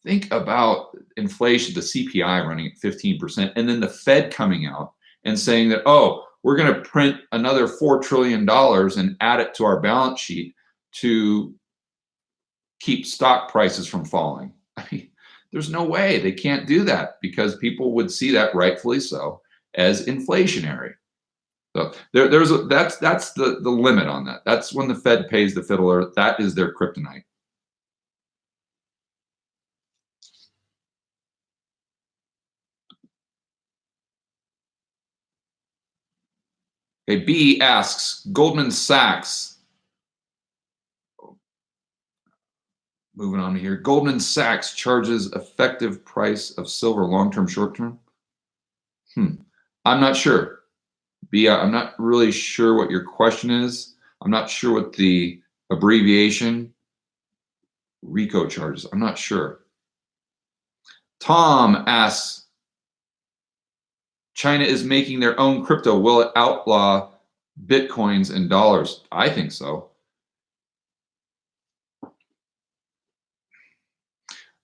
think about inflation, the CPI running at 15%, and then the Fed coming out and saying that, oh, we're going to print another $4 trillion and add it to our balance sheet to keep stock prices from falling. I mean, there's no way. They can't do that, because people would see that, rightfully so, as inflationary. So that's the limit on that. That's when the Fed pays the fiddler. That is their kryptonite. Okay, B asks, Goldman Sachs. Moving on here. Goldman Sachs charges effective price of silver long-term, short-term? I'm not sure. B, I'm not really sure what your question is. I'm not sure what the abbreviation RICO charges. I'm not sure. Tom asks, China is making their own crypto. Will it outlaw Bitcoins and dollars? I think so.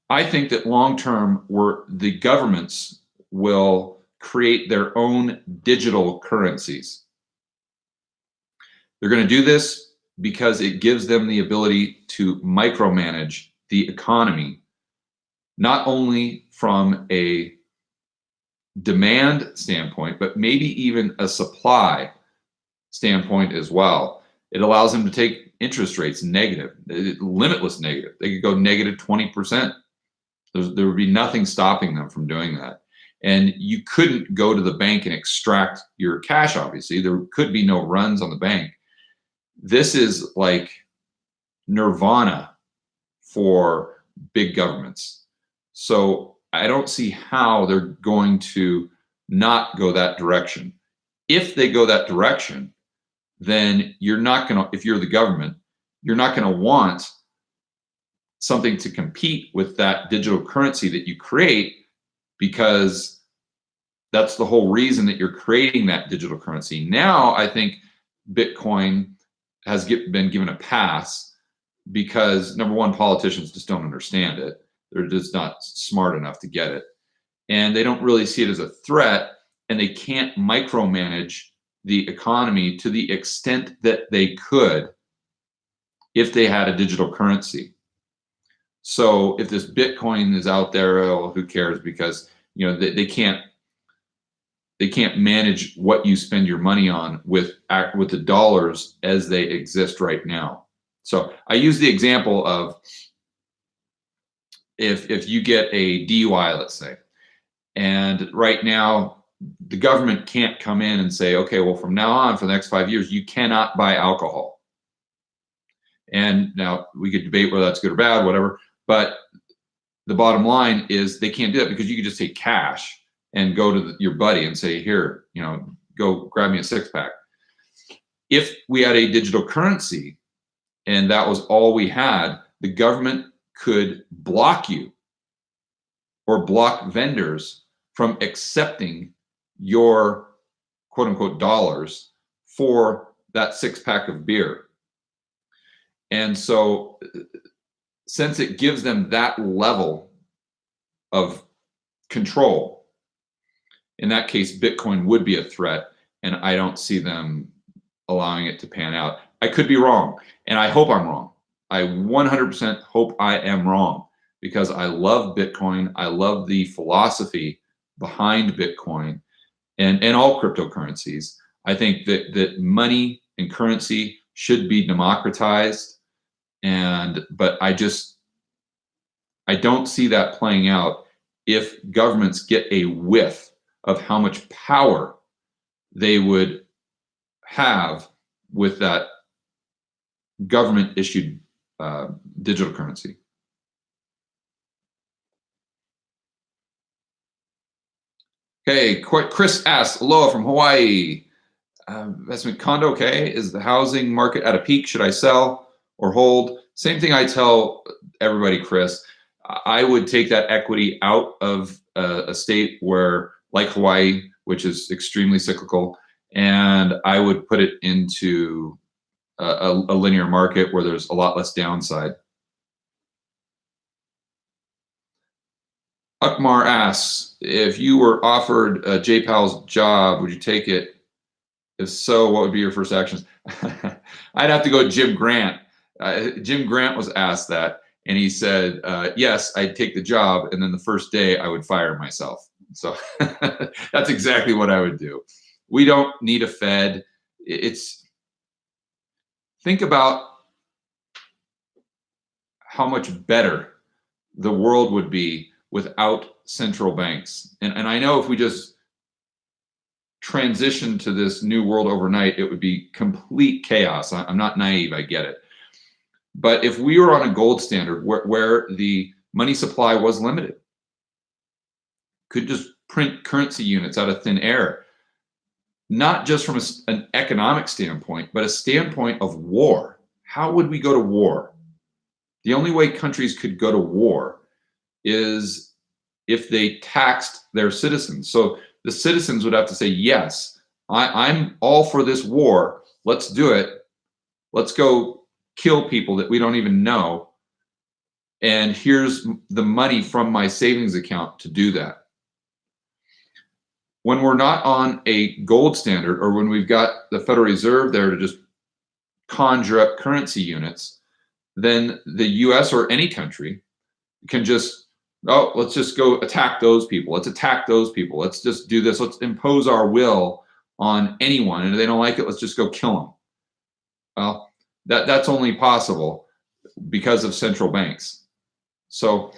I think that long-term, the governments will create their own digital currencies. They're going to do this because it gives them the ability to micromanage the economy, not only from a demand standpoint, but maybe even a supply standpoint as well. It allows them to take interest rates negative, limitless negative. They could go negative 20%. There would be nothing stopping them from doing that. And you couldn't go to the bank and extract your cash, obviously. There could be no runs on the bank. This is like nirvana for big governments. So I don't see how they're going to not go that direction. If they go that direction, then you're not going to, if you're the government, you're not going to want something to compete with that digital currency that you create, because that's the whole reason that you're creating that digital currency. Now, I think Bitcoin has been given a pass because, number one, politicians just don't understand it. They're just not smart enough to get it. And they don't really see it as a threat, and they can't micromanage the economy to the extent that they could if they had a digital currency. So if this Bitcoin is out there, well, who cares? Because they can't manage what you spend your money on with the dollars as they exist right now. So I use the example of if you get a DUI, let's say, and right now the government can't come in and say, okay, well, from now on for the next 5 years, you cannot buy alcohol. And now we could debate whether that's good or bad, whatever. But the bottom line is they can't do that, because you could just take cash and go to your buddy and say, here, go grab me a 6-pack. If we had a digital currency and that was all we had, the government could block you or block vendors from accepting your quote unquote dollars for that 6-pack of beer. And so since it gives them that level of control, in that case, Bitcoin would be a threat, and I don't see them allowing it to pan out. I could be wrong, and I hope I'm wrong. I 100% hope I am wrong, because I love Bitcoin. I love the philosophy behind Bitcoin and all cryptocurrencies. I think that money and currency should be democratized, but I don't see that playing out if governments get a whiff of how much power they would have with that government issued digital currency. Okay, Chris asks, aloha from Hawaii. Investment condo, okay. Is the housing market at a peak? Should I sell or hold? Same thing I tell everybody, Chris. I would take that equity out of a state where, like Hawaii, which is extremely cyclical, and I would put it into a linear market where there's a lot less downside. Akmar asks, if you were offered J-Pal's job, would you take it? If so, what would be your first actions? I'd have to go Jim Grant. Jim Grant was asked that, and he said, yes, I'd take the job, and then the first day I would fire myself. So that's exactly what I would do. We don't need a Fed. Think about how much better the world would be without central banks. And I know if we just transition to this new world overnight, it would be complete chaos. I'm not naive, I get it. But if we were on a gold standard where the money supply was limited, could just print currency units out of thin air, not just from an economic standpoint, but a standpoint of war. How would we go to war? The only way countries could go to war is if they taxed their citizens. So the citizens would have to say, yes, I'm all for this war. Let's do it. Let's go kill people that we don't even know. And here's the money from my savings account to do that. When we're not on a gold standard, or when we've got the Federal Reserve there to just conjure up currency units, then the US or any country can just, oh, let's just go attack those people. Let's attack those people. Let's just do this. Let's impose our will on anyone. And if they don't like it, let's just go kill them. Well, that's only possible because of central banks. So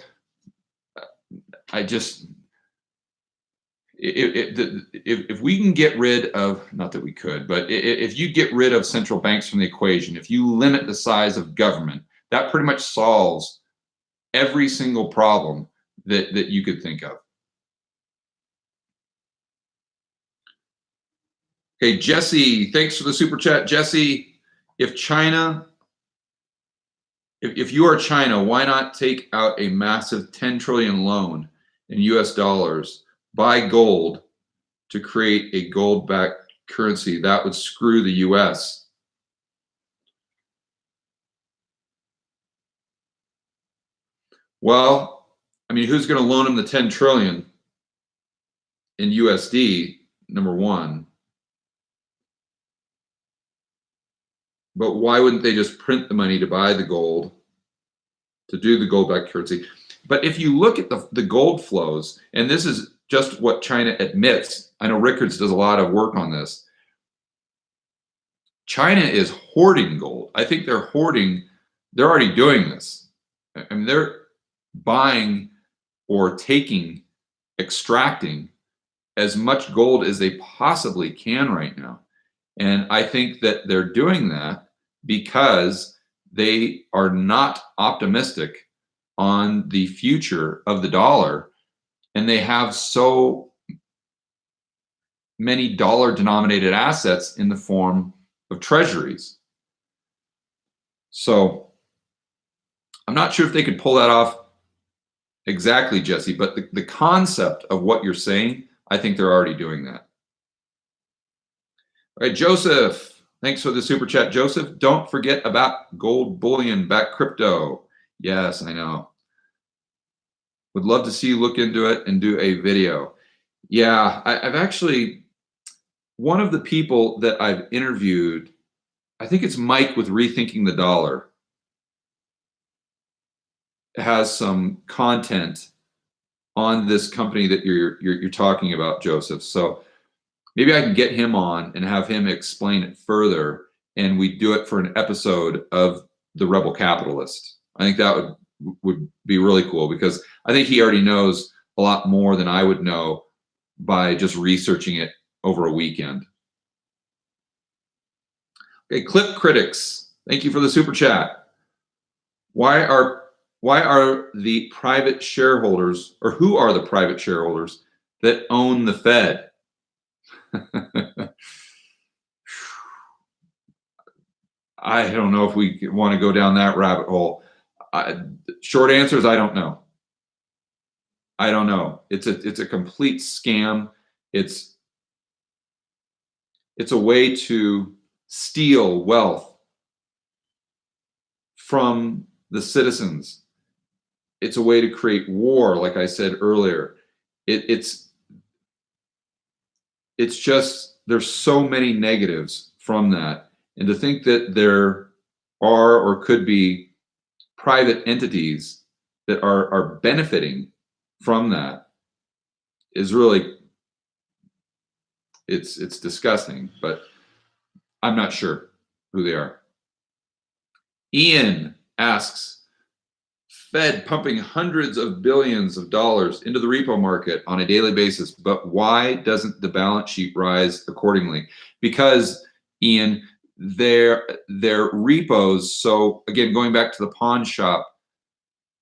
if we can get rid of, not that we could, but if you get rid of central banks from the equation, if you limit the size of government, that pretty much solves every single problem that you could think of. Okay, Jesse, thanks for the super chat. Jesse, if China, if you are China, why not take out a massive 10 trillion loan in US dollars, buy gold to create a gold-backed currency? That would screw the US. Well, I mean, who's going to loan them the 10 trillion in USD, number one? But why wouldn't they just print the money to buy the gold, to do the gold-backed currency? But if you look at the gold flows, and this is just what China admits, I know Rickards does a lot of work on this. China is hoarding gold. I think they're hoarding, they're already doing this. I mean, they're buying or taking, extracting as much gold as they possibly can right now. And I think that they're doing that because they are not optimistic on the future of the dollar, and they have so many dollar denominated assets in the form of treasuries. So I'm not sure if they could pull that off exactly, Jesse, but the concept of what you're saying, I think they're already doing that. All right, Joseph, thanks for the super chat. Joseph, don't forget about gold bullion backed crypto. Yes, I know. Would love to see you look into it and do a video. Yeah, I've actually, one of the people that I've interviewed, I think it's Mike with Rethinking the Dollar, has some content on this company that you're talking about, Joseph. So maybe I can get him on and have him explain it further, and we do it for an episode of The Rebel Capitalist. I think that would be really cool, because I think he already knows a lot more than I would know by just researching it over a weekend. Okay, Clip Critics, thank you for the super chat. Why are the private shareholders, or who are the private shareholders that own the Fed? I don't know if we want to go down that rabbit hole. Short answer is I don't know. I don't know. It's a complete scam. It's a way to steal wealth from the citizens. It's a way to create war, like I said earlier. It's just, there's so many negatives from that. And to think that there are or could be private entities that are benefiting from that is really, it's disgusting, but I'm not sure who they are. Ian asks, Fed pumping hundreds of billions of dollars into the repo market on a daily basis, but why doesn't the balance sheet rise accordingly? Because, Ian, their repos, so again, going back to the pawn shop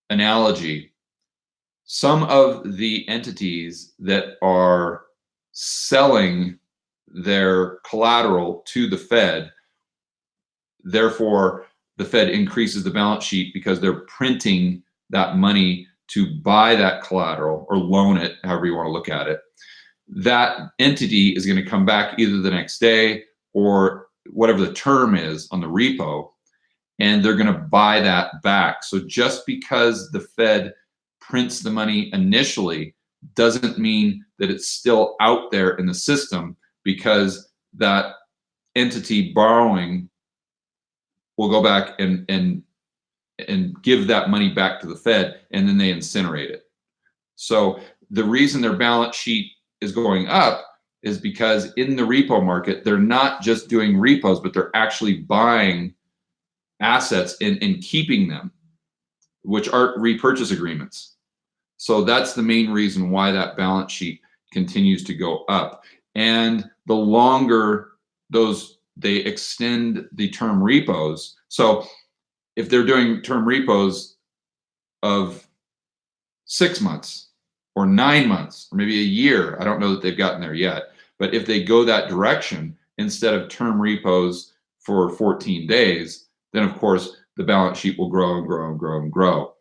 analogy, some of the entities that are selling their collateral to the Fed, therefore the Fed increases the balance sheet because they're printing that money to buy that collateral or loan it, however you want to look at it. That entity is going to come back either the next day or whatever the term is on the repo, and they're going to buy that back. So just because the Fed prints the money initially doesn't mean that it's still out there in the system, because that entity borrowing will go back and give that money back to the Fed, and then they incinerate it. So the reason their balance sheet is going up is because in the repo market, they're not just doing repos, but they're actually buying assets and keeping them, which aren't repurchase agreements. So that's the main reason why that balance sheet continues to go up. And the longer they extend the term repos. So if they're doing term repos of 6 months or 9 months or maybe a year, I don't know that they've gotten there yet, but if they go that direction instead of term repos for 14 days, then of course the balance sheet will grow and grow and grow and grow.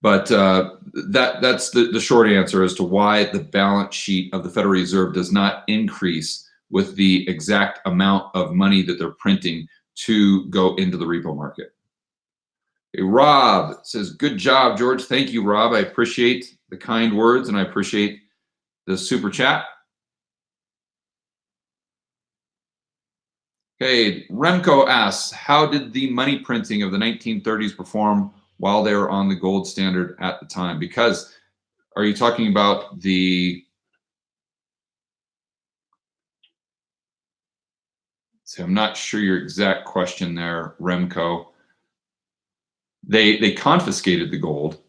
But that's the short answer as to why the balance sheet of the Federal Reserve does not increase with the exact amount of money that they're printing to go into the repo market. Okay, Rob says, good job, George. Thank you, Rob. I appreciate the kind words and I appreciate the super chat. Okay, Remco asks, how did the money printing of the 1930s perform while they were on the gold standard at the time? Because, are you talking about so I'm not sure your exact question there, Remco. They confiscated the gold.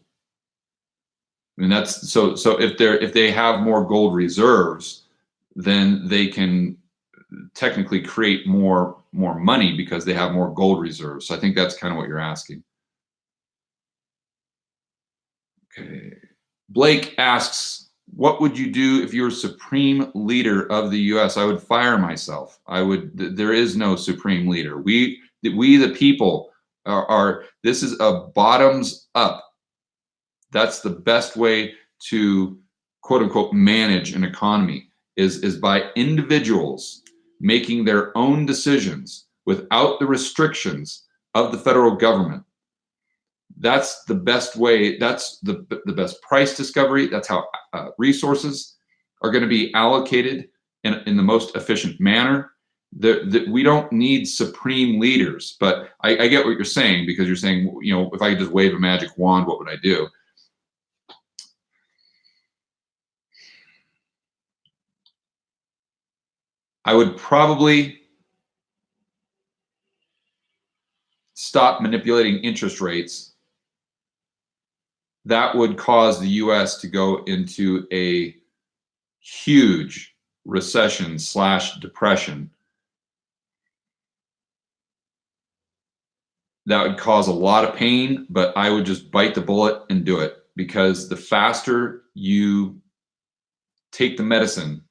I mean, that's so if they have more gold reserves, then they can technically create more money because they have more gold reserves. So I think that's kind of what you're asking. Okay. Blake asks, what would you do if you were supreme leader of the US? I would fire myself. There is no supreme leader. We the people are this is a bottoms up. That's the best way to quote unquote manage an economy is by individuals making their own decisions without the restrictions of the federal government. That's the best way. That's the best price discovery. That's how resources are going to be allocated in the most efficient manner. We don't need supreme leaders, but I get what you're saying, because you're saying, if I could just wave a magic wand, what would I do? I would probably stop manipulating interest rates. That would cause the US to go into a huge recession / depression. That would cause a lot of pain, but I would just bite the bullet and do it, because the faster you take the medicine,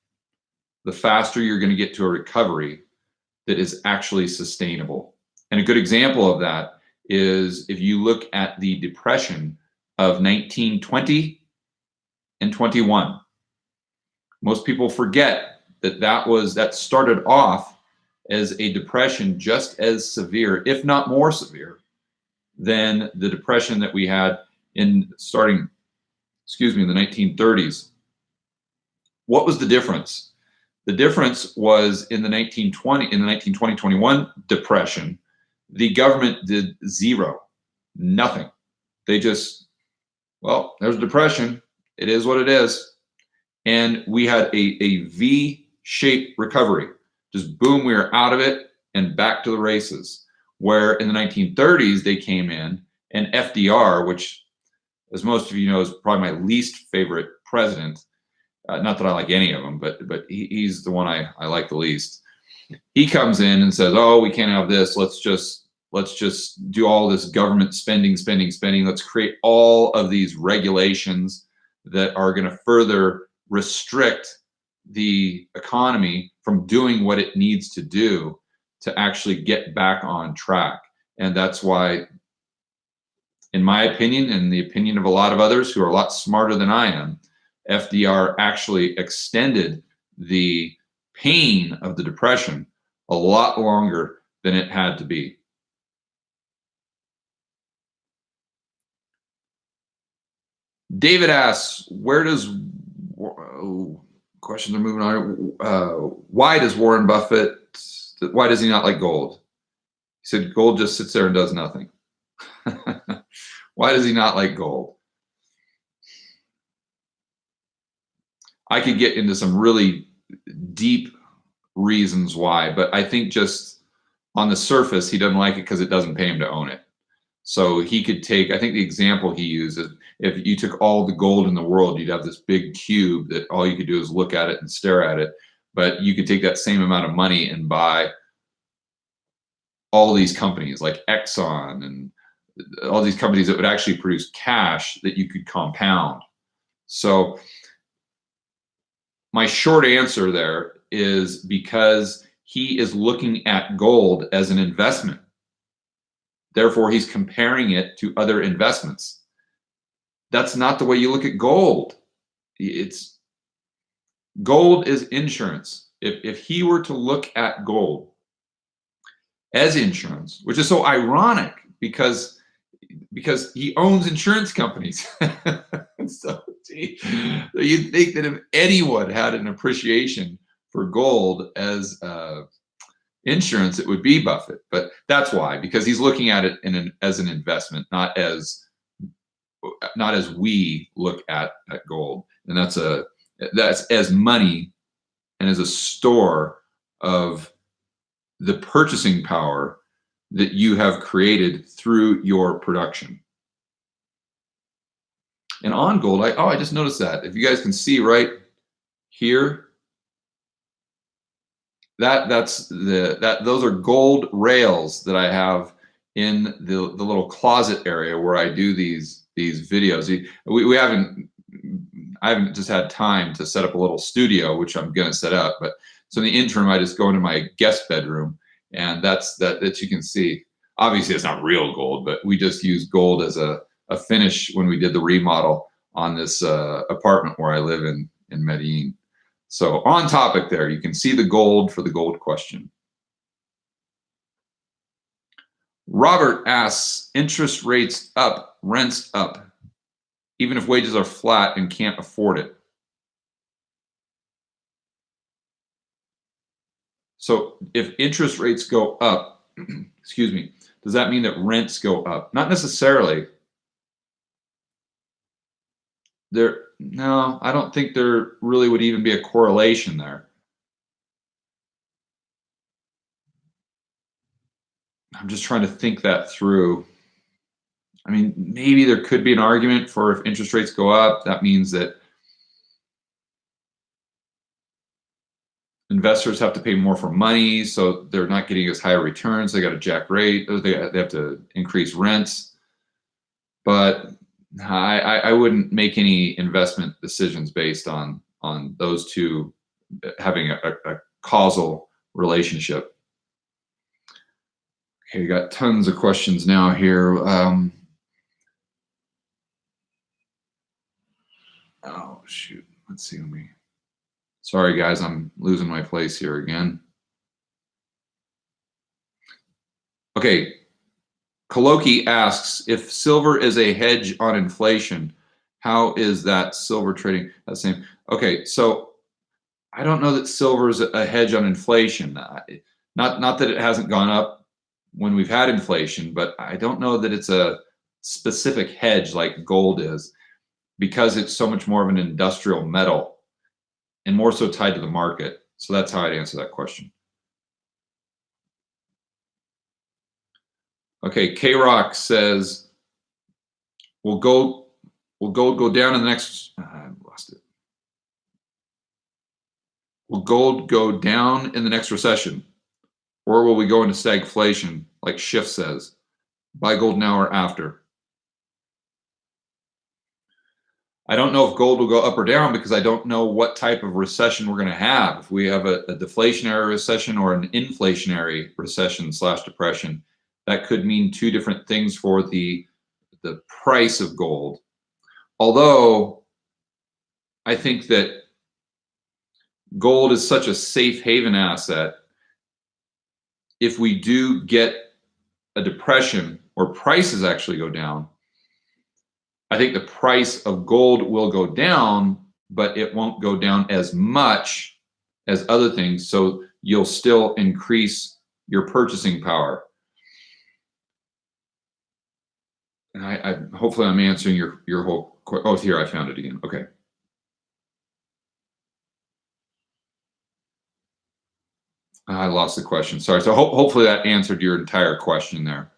the faster you're going to get to a recovery that is actually sustainable. And a good example of that is if you look at the depression of 1920 and 21. Most people forget that started off as a depression just as severe, if not more severe, than the depression that we had in the 1930s. What was the difference? The difference was in the 1920-21 depression, the government did zero, nothing. They just, there's a depression. It is what it is. And we had a V-shaped recovery. Just boom, we were out of it and back to the races. Where in the 1930s, they came in, and FDR, which, as most of you know, is probably my least favorite president. Not that I like any of them, but he's the one I like the least. He comes in and says, "Oh, we can't have this. Let's just do all this government spending. Let's create all of these regulations that are going to further restrict the economy from doing what it needs to do to actually get back on track." And that's why, in my opinion, and the opinion of a lot of others who are a lot smarter than I am, FDR actually extended the pain of the depression a lot longer than it had to be. David asks, questions are moving on. Why does Warren Buffett, why does he not like gold? He said gold just sits there and does nothing. Why does he not like gold? I could get into some really deep reasons why, but I think just on the surface, he doesn't like it because it doesn't pay him to own it. So he could take, I think the example he used is if you took all the gold in the world, you'd have this big cube that all you could do is look at it and stare at it. But you could take that same amount of money and buy all these companies like Exxon and all these companies that would actually produce cash that you could compound. So my short answer there is because he is looking at gold as an investment. Therefore, he's comparing it to other investments. That's not the way you look at gold. It's gold is insurance. If he were to look at gold as insurance, which is so ironic because he owns insurance companies. So you'd think that if anyone had an appreciation for gold as insurance, it would be Buffett. But that's why, because he's looking at it as an investment, not as we look at gold. And that's as money and as a store of the purchasing power that you have created through your production. And on gold, I just noticed that. If you guys can see right here, those are gold rails that I have in the little closet area where I do these videos. I haven't just had time to set up a little studio, which I'm going to set up. But so in the interim, I just go into my guest bedroom, and that you can see. Obviously, it's not real gold, but we just use gold as a finish when we did the remodel on this apartment where I live in Medellin. So on topic there, you can see the gold for the gold question. Robert asks, interest rates up, rents up, even if wages are flat and can't afford it. So if interest rates go up, excuse me, does that mean that rents go up? Not necessarily. No, I don't think there really would even be a correlation there. I'm just trying to think that through. I mean, maybe there could be an argument for if interest rates go up, that means that investors have to pay more for money, so they're not getting as high returns. They got to jack rate, they have to increase rents. But I wouldn't make any investment decisions based on those two having a causal relationship. Okay, we got tons of questions now here. Oh shoot, let's see. Sorry guys, I'm losing my place here again. Okay, Koloki asks, if silver is a hedge on inflation, how is that silver trading the same? Okay, so I don't know that silver is a hedge on inflation. Not that it hasn't gone up when we've had inflation, but I don't know that it's a specific hedge like gold is, because it's so much more of an industrial metal and more so tied to the market. So that's how I'd answer that question. Okay, K-Rock says, will gold go down in the next, I lost it. Will gold go down in the next recession? Or will we go into stagflation, like Schiff says? Buy gold now or after? I don't know if gold will go up or down because I don't know what type of recession we're going to have. If we have a deflationary recession or an inflationary recession / depression, that could mean two different things for the price of gold. Although I think that gold is such a safe haven asset, if we do get a depression or prices actually go down, I think the price of gold will go down, but it won't go down as much as other things. So you'll still increase your purchasing power. And I hopefully I'm answering your whole question. Oh, here I found it again. Okay. I lost the question. Sorry. So hopefully that answered your entire question there.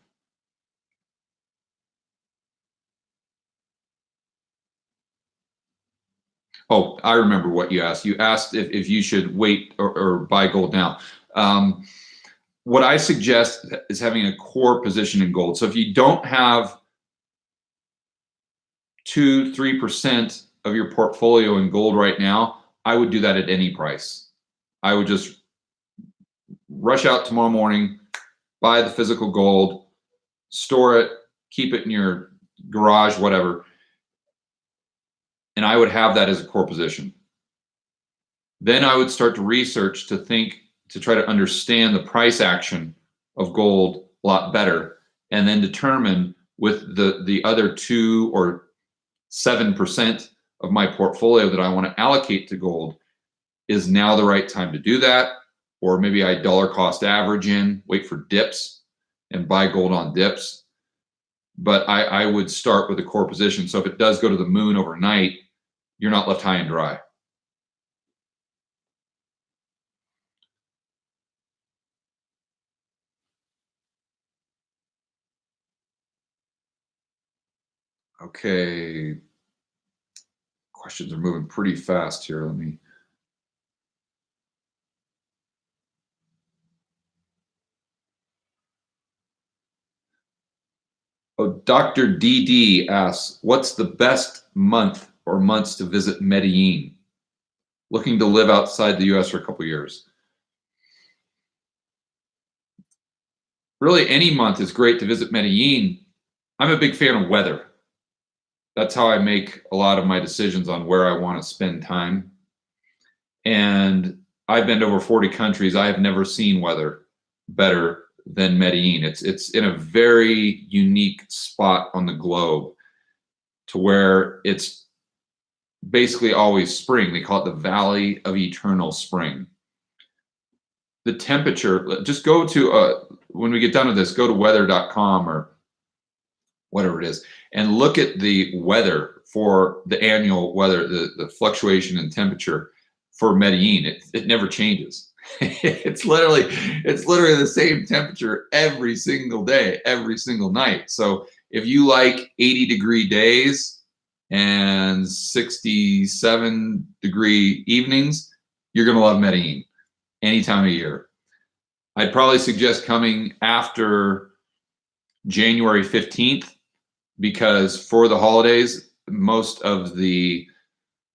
Oh, I remember what you asked. You asked if you should wait or buy gold now. What I suggest is having a core position in gold. So if you don't have 2-3% of your portfolio in gold right now, I would do that at any price. I would just rush out tomorrow morning, buy the physical gold, store it, keep it in your garage, whatever. And I would have that as a core position. Then I would start to research to try to understand the price action of gold a lot better, and then determine with the other 2 or 7% of my portfolio that I want to allocate to gold, is now the right time to do that? Or maybe I dollar cost average wait for dips and buy gold on dips. But I would start with a core position. So if it does go to the moon overnight, you're not left high and dry. Okay. Questions are moving pretty fast here. Let me. Oh, Dr. DD asks, what's the best month or months to visit Medellin? Looking to live outside the US for a couple years. Really, any month is great to visit Medellin. I'm a big fan of weather. That's how I make a lot of my decisions on where I want to spend time. And I've been to over 40 countries. I have never seen weather better than Medellin. It's in a very unique spot on the globe, to where it's basically always spring. They call it the Valley of Eternal Spring. The temperature, just go to, when we get done with this, go to weather.com or whatever it is, and look at the weather for the annual weather, the fluctuation in temperature for Medellin. It never changes. It's literally the same temperature every single day, every single night. So if you like 80-degree days and 67-degree evenings, you're going to love Medellin any time of year. I'd probably suggest coming after January 15th, because for the holidays, most of the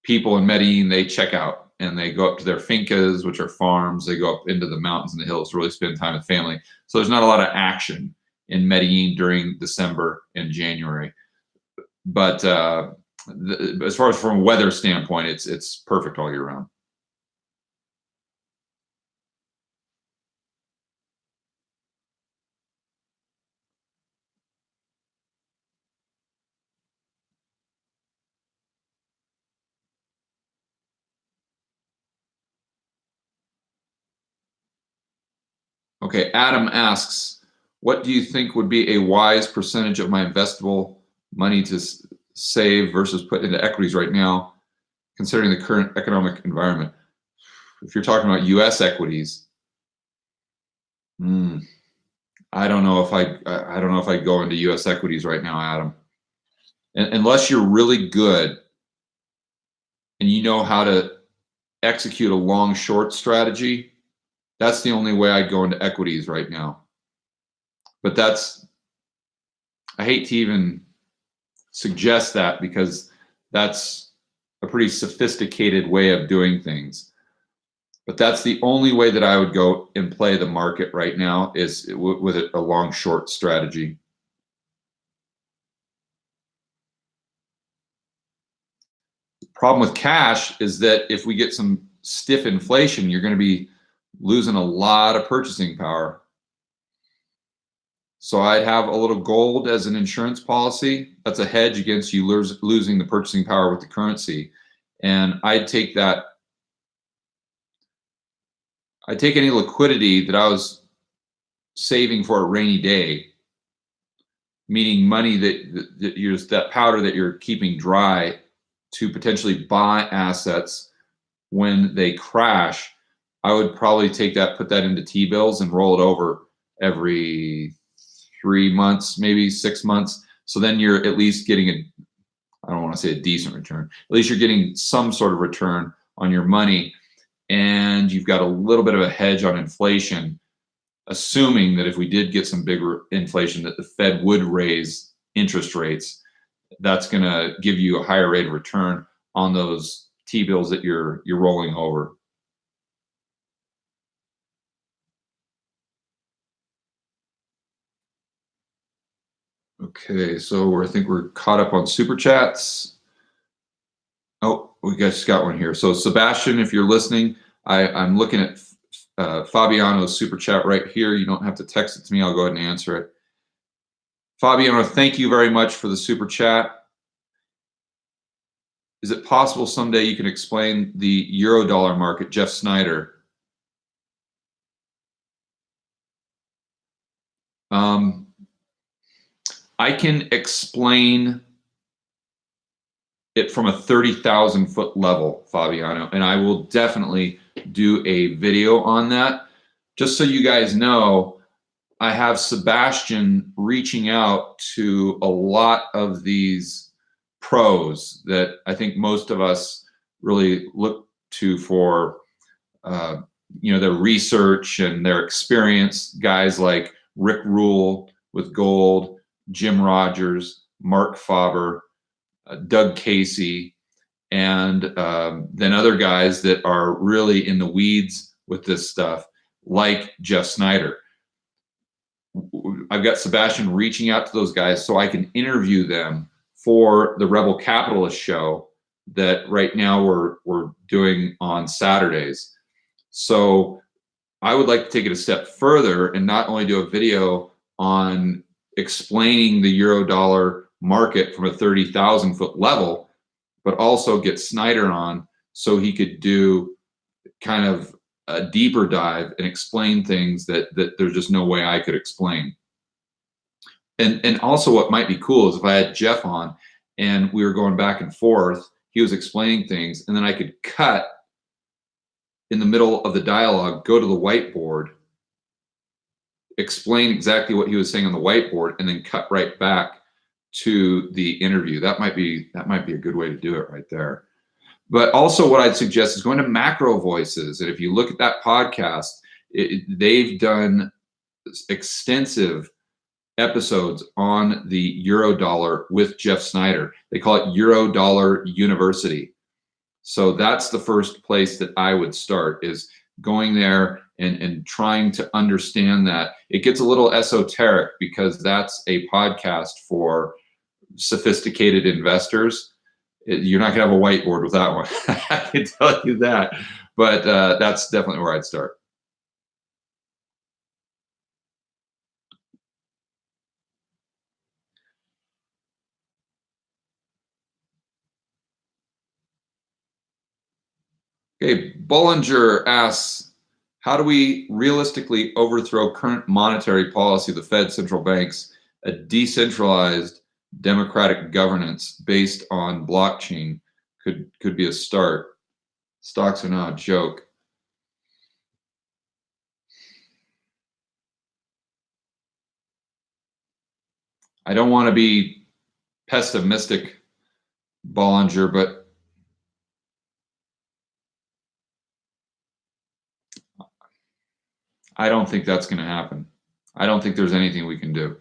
people in Medellin, they check out and they go up to their fincas, which are farms. They go up into the mountains and the hills to really spend time with family. So there's not a lot of action in Medellin during December and January. But as far as from a weather standpoint, it's perfect all year round. Okay, Adam asks, what do you think would be a wise percentage of my investable money to save versus put into equities right now, considering the current economic environment? If you're talking about U.S. equities, I don't know if I go into U.S. equities right now, Adam. Unless you're really good and you know how to execute a long short strategy, that's the only way I'd go into equities right now. But I hate to even suggest that, because that's a pretty sophisticated way of doing things. But that's the only way that I would go and play the market right now, is with a long short strategy. The problem with cash is that if we get some stiff inflation, you're going to be losing a lot of purchasing power. So I'd have a little gold as an insurance policy. That's a hedge against you losing the purchasing power with the currency. And I'd take any liquidity that I was saving for a rainy day, meaning money that powder that you're keeping dry to potentially buy assets when they crash. I would probably take that, put that into T-bills and roll it over every 3 months, maybe 6 months. So then you're at least getting I don't want to say a decent return. At least you're getting some sort of return on your money, and you've got a little bit of a hedge on inflation, assuming that if we did get some bigger inflation, that the Fed would raise interest rates. That's going to give you a higher rate of return on those T-bills that you're rolling over. Okay, so I think we're caught up on super chats. Oh, we just got one here. So Sebastian, if you're listening, I'm looking at Fabiano's super chat right here. You don't have to text it to me. I'll go ahead and answer it. Fabiano, thank you very much for the super chat. Is it possible someday you can explain the euro-dollar market, Jeff Snyder? I can explain it from a 30,000 foot level, Fabiano, and I will definitely do a video on that. Just so you guys know, I have Sebastian reaching out to a lot of these pros that I think most of us really look to for their research and their experience. Guys like Rick Rule with gold, Jim Rogers, Mark Faber, Doug Casey, and then other guys that are really in the weeds with this stuff, like Jeff Snyder. I've got Sebastian reaching out to those guys so I can interview them for the Rebel Capitalist show that right now we're doing on Saturdays. So I would like to take it a step further and not only do a video on explaining the euro dollar market from a 30,000 foot level, but also get Snyder on so he could do kind of a deeper dive and explain things that there's just no way I could explain. And also what might be cool is if I had Jeff on and we were going back and forth, he was explaining things, and then I could cut in the middle of the dialogue, go to the whiteboard, explain exactly what he was saying on the whiteboard, and then cut right back to the interview. That might be a good way to do it right there. But also what I'd suggest is going to Macro Voices. And if you look at that podcast, they've done extensive episodes on the euro dollar with Jeff Snyder. They call it Euro Dollar University. So that's the first place that I would start, is going there and trying to understand that. It gets a little esoteric because that's a podcast for sophisticated investors. You're not going to have a whiteboard with that one. I can tell you that. But that's definitely where I'd start. Okay, Bollinger asks, how do we realistically overthrow current monetary policy of the Fed, central banks, a decentralized democratic governance based on blockchain could be a start. Stocks are not a joke. I don't want to be pessimistic, Bollinger, but I don't think that's going to happen. I don't think there's anything we can do.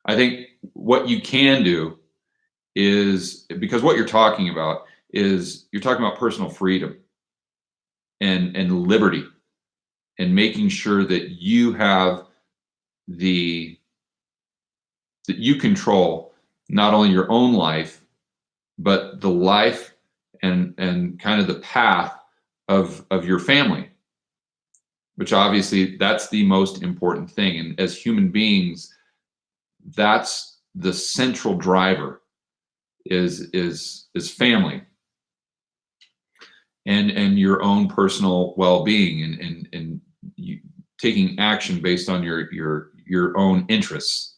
I think what you can do is, because what you're talking about is you're talking about personal freedom and liberty and making sure that you have that you control not only your own life, but the life and kind of the path of your family, which obviously that's the most important thing. And as human beings, that's the central driver is family and your own personal well-being and you taking action based on your own interests.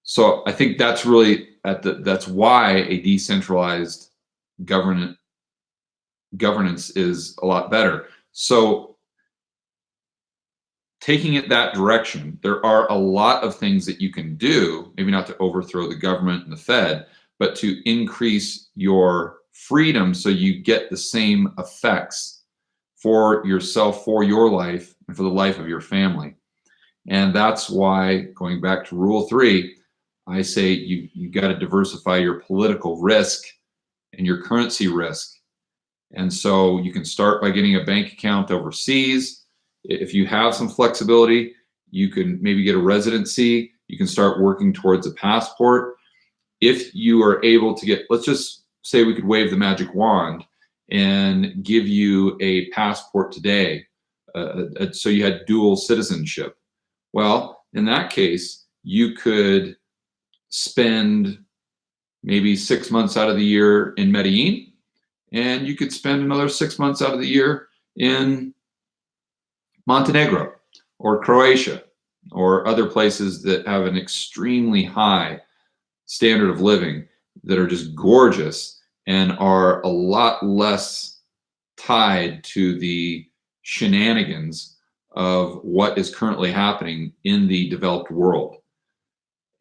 So I think that's really that's why a decentralized governance is a lot better. So taking it that direction, there are a lot of things that you can do, maybe not to overthrow the government and the Fed, but to increase your freedom so you get the same effects for yourself, for your life, and for the life of your family. And that's why, going back to rule 3, I say you got to diversify your political risk and your currency risk. And so you can start by getting a bank account overseas. If you have some flexibility, you can maybe get a residency. You can start working towards a passport. If you are able to get, let's just say we could wave the magic wand and give you a passport today, so you had dual citizenship. Well, in that case, you could spend maybe 6 months out of the year in Medellin, and you could spend another 6 months out of the year in Montenegro or Croatia or other places that have an extremely high standard of living, that are just gorgeous and are a lot less tied to the shenanigans of what is currently happening in the developed world.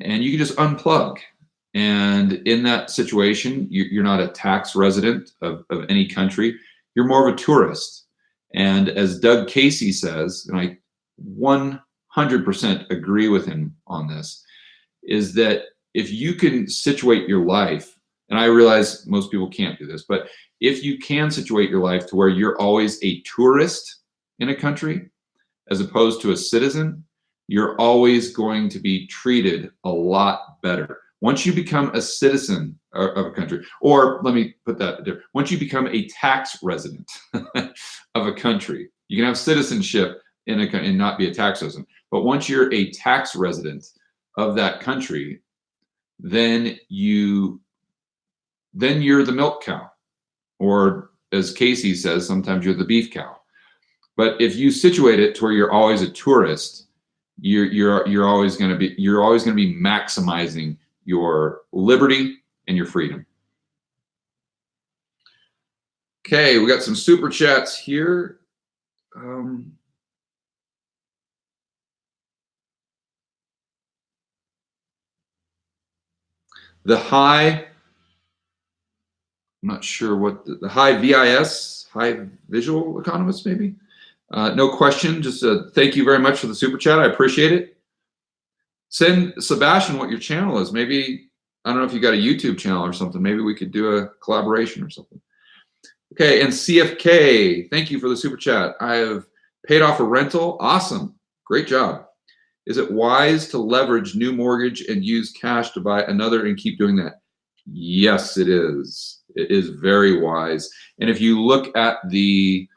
And you can just unplug. And in that situation, you're not a tax resident of any country. You're more of a tourist. And as Doug Casey says, and I 100% agree with him on this, is that if you can situate your life, and I realize most people can't do this, but if you can situate your life to where you're always a tourist in a country as opposed to a citizen, you're always going to be treated a lot better. Once you become a citizen of a country, or let me put that different, once you become a tax resident of a country, you can have citizenship in a country and not be a tax resident. But once you're a tax resident of that country, then you're the milk cow, or as Casey says, sometimes you're the beef cow. But if you situate it to where you're always a tourist, you're always going to be maximizing your liberty and your freedom. Okay, we got some super chats here. The high, I'm not sure what the high VIS, high visual economist, maybe. No question. Just thank you very much for the super chat. I appreciate it. Send Sebastian what your channel is. Maybe, I don't know if you got a YouTube channel or something. Maybe we could do a collaboration or something. Okay, and CFK, thank you for the super chat. I have paid off a rental. Awesome. Great job. Is it wise to leverage new mortgage and use cash to buy another and keep doing that? Yes, it is. It is very wise. And if you look at the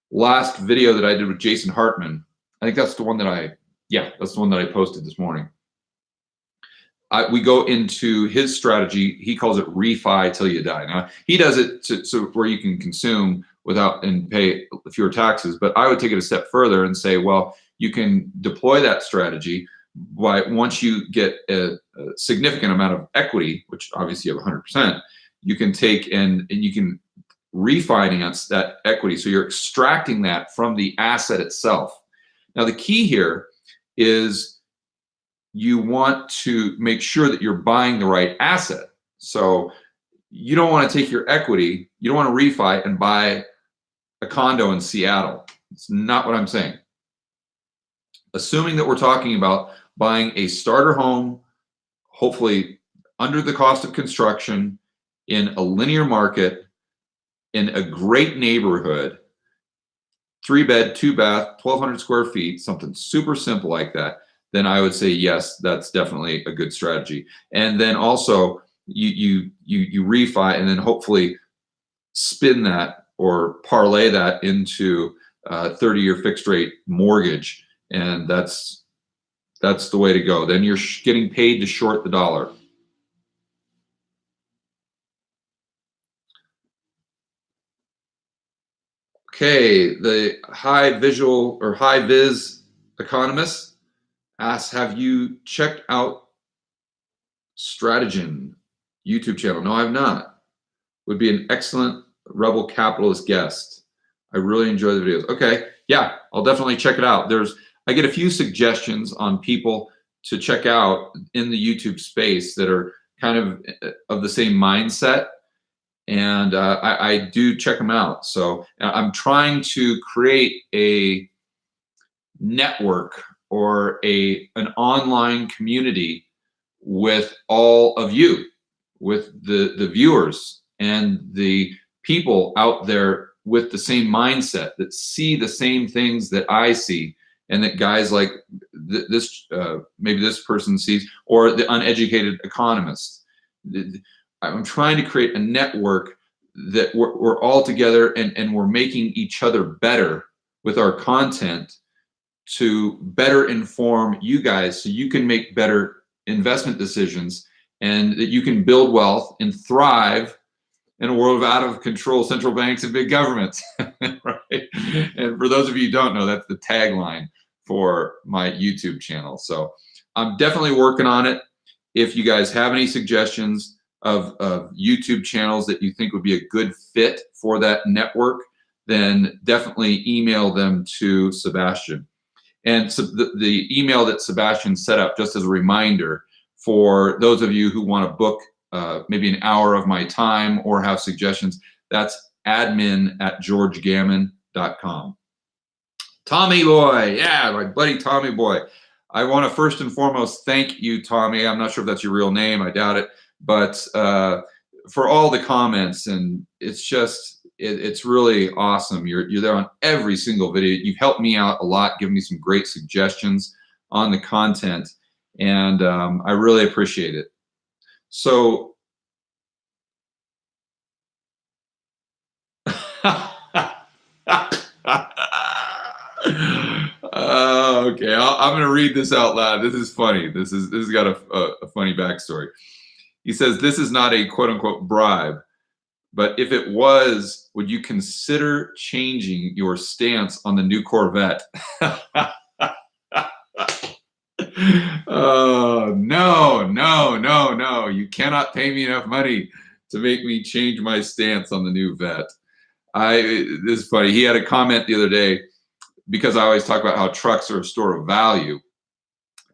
last video that I did with Jason Hartman, I think that's the one that that's the one that I posted this morning. We go into his strategy. He calls it refi till you die. Now, he does it so where you can consume without and pay fewer taxes. But I would take it a step further and say, well, you can deploy that strategy by, once you get a significant amount of equity, which obviously you have 100%, you can take and you can refinance that equity. So you're extracting that from the asset itself. Now, the key here is you want to make sure that you're buying the right asset. So you don't want to take your equity, you don't want to refi and buy a condo in Seattle. It's not what I'm saying. Assuming that we're talking about buying a starter home, hopefully under the cost of construction, in a linear market, in a great neighborhood, 3-bed, 2-bath, 1,200 square feet, something super simple like that, then I would say yes, that's definitely a good strategy. And then also you refi and then hopefully spin that or parlay that into a 30-year fixed rate mortgage, and that's the way to go. Then you're getting paid to short the dollar. Okay, the high visual or high vis economist asks, have you checked out Strategian YouTube channel? No, I have not. Would be an excellent rebel capitalist guest. I really enjoy the videos. Okay, yeah, I'll definitely check it out. I get a few suggestions on people to check out in the YouTube space that are kind of the same mindset, and I do check them out. So I'm trying to create a network or an online community with all of you, with the viewers and the people out there with the same mindset, that see the same things that I see, and that guys like this, maybe this person sees, or the uneducated economist. I'm trying to create a network that we're all together, and we're making each other better with our content to better inform you guys, so you can make better investment decisions, and that you can build wealth and thrive in a world of out of control central banks and big governments. Right? And for those of you who don't know, that's the tagline for my YouTube channel. So I'm definitely working on it. If you guys have any suggestions of YouTube channels that you think would be a good fit for that network, then definitely email them to Sebastian. And so the email that Sebastian set up, just as a reminder, for those of you who want to book maybe an hour of my time or have suggestions, that's admin@georgegammon.com. Tommy boy, yeah, my buddy Tommy boy. I want to first and foremost thank you, Tommy. I'm not sure if that's your real name. I doubt it. But for all the comments, and it's just, it's really awesome. You're there on every single video. You've helped me out a lot, given me some great suggestions on the content, and I really appreciate it. So okay, I'm gonna read this out loud. This is funny. This has got a funny backstory. He says, this is not a quote unquote bribe, but if it was, would you consider changing your stance on the new Corvette? Oh, no, no, no, no. You cannot pay me enough money to make me change my stance on the new Vet. This is funny. He had a comment the other day, because I always talk about how trucks are a store of value.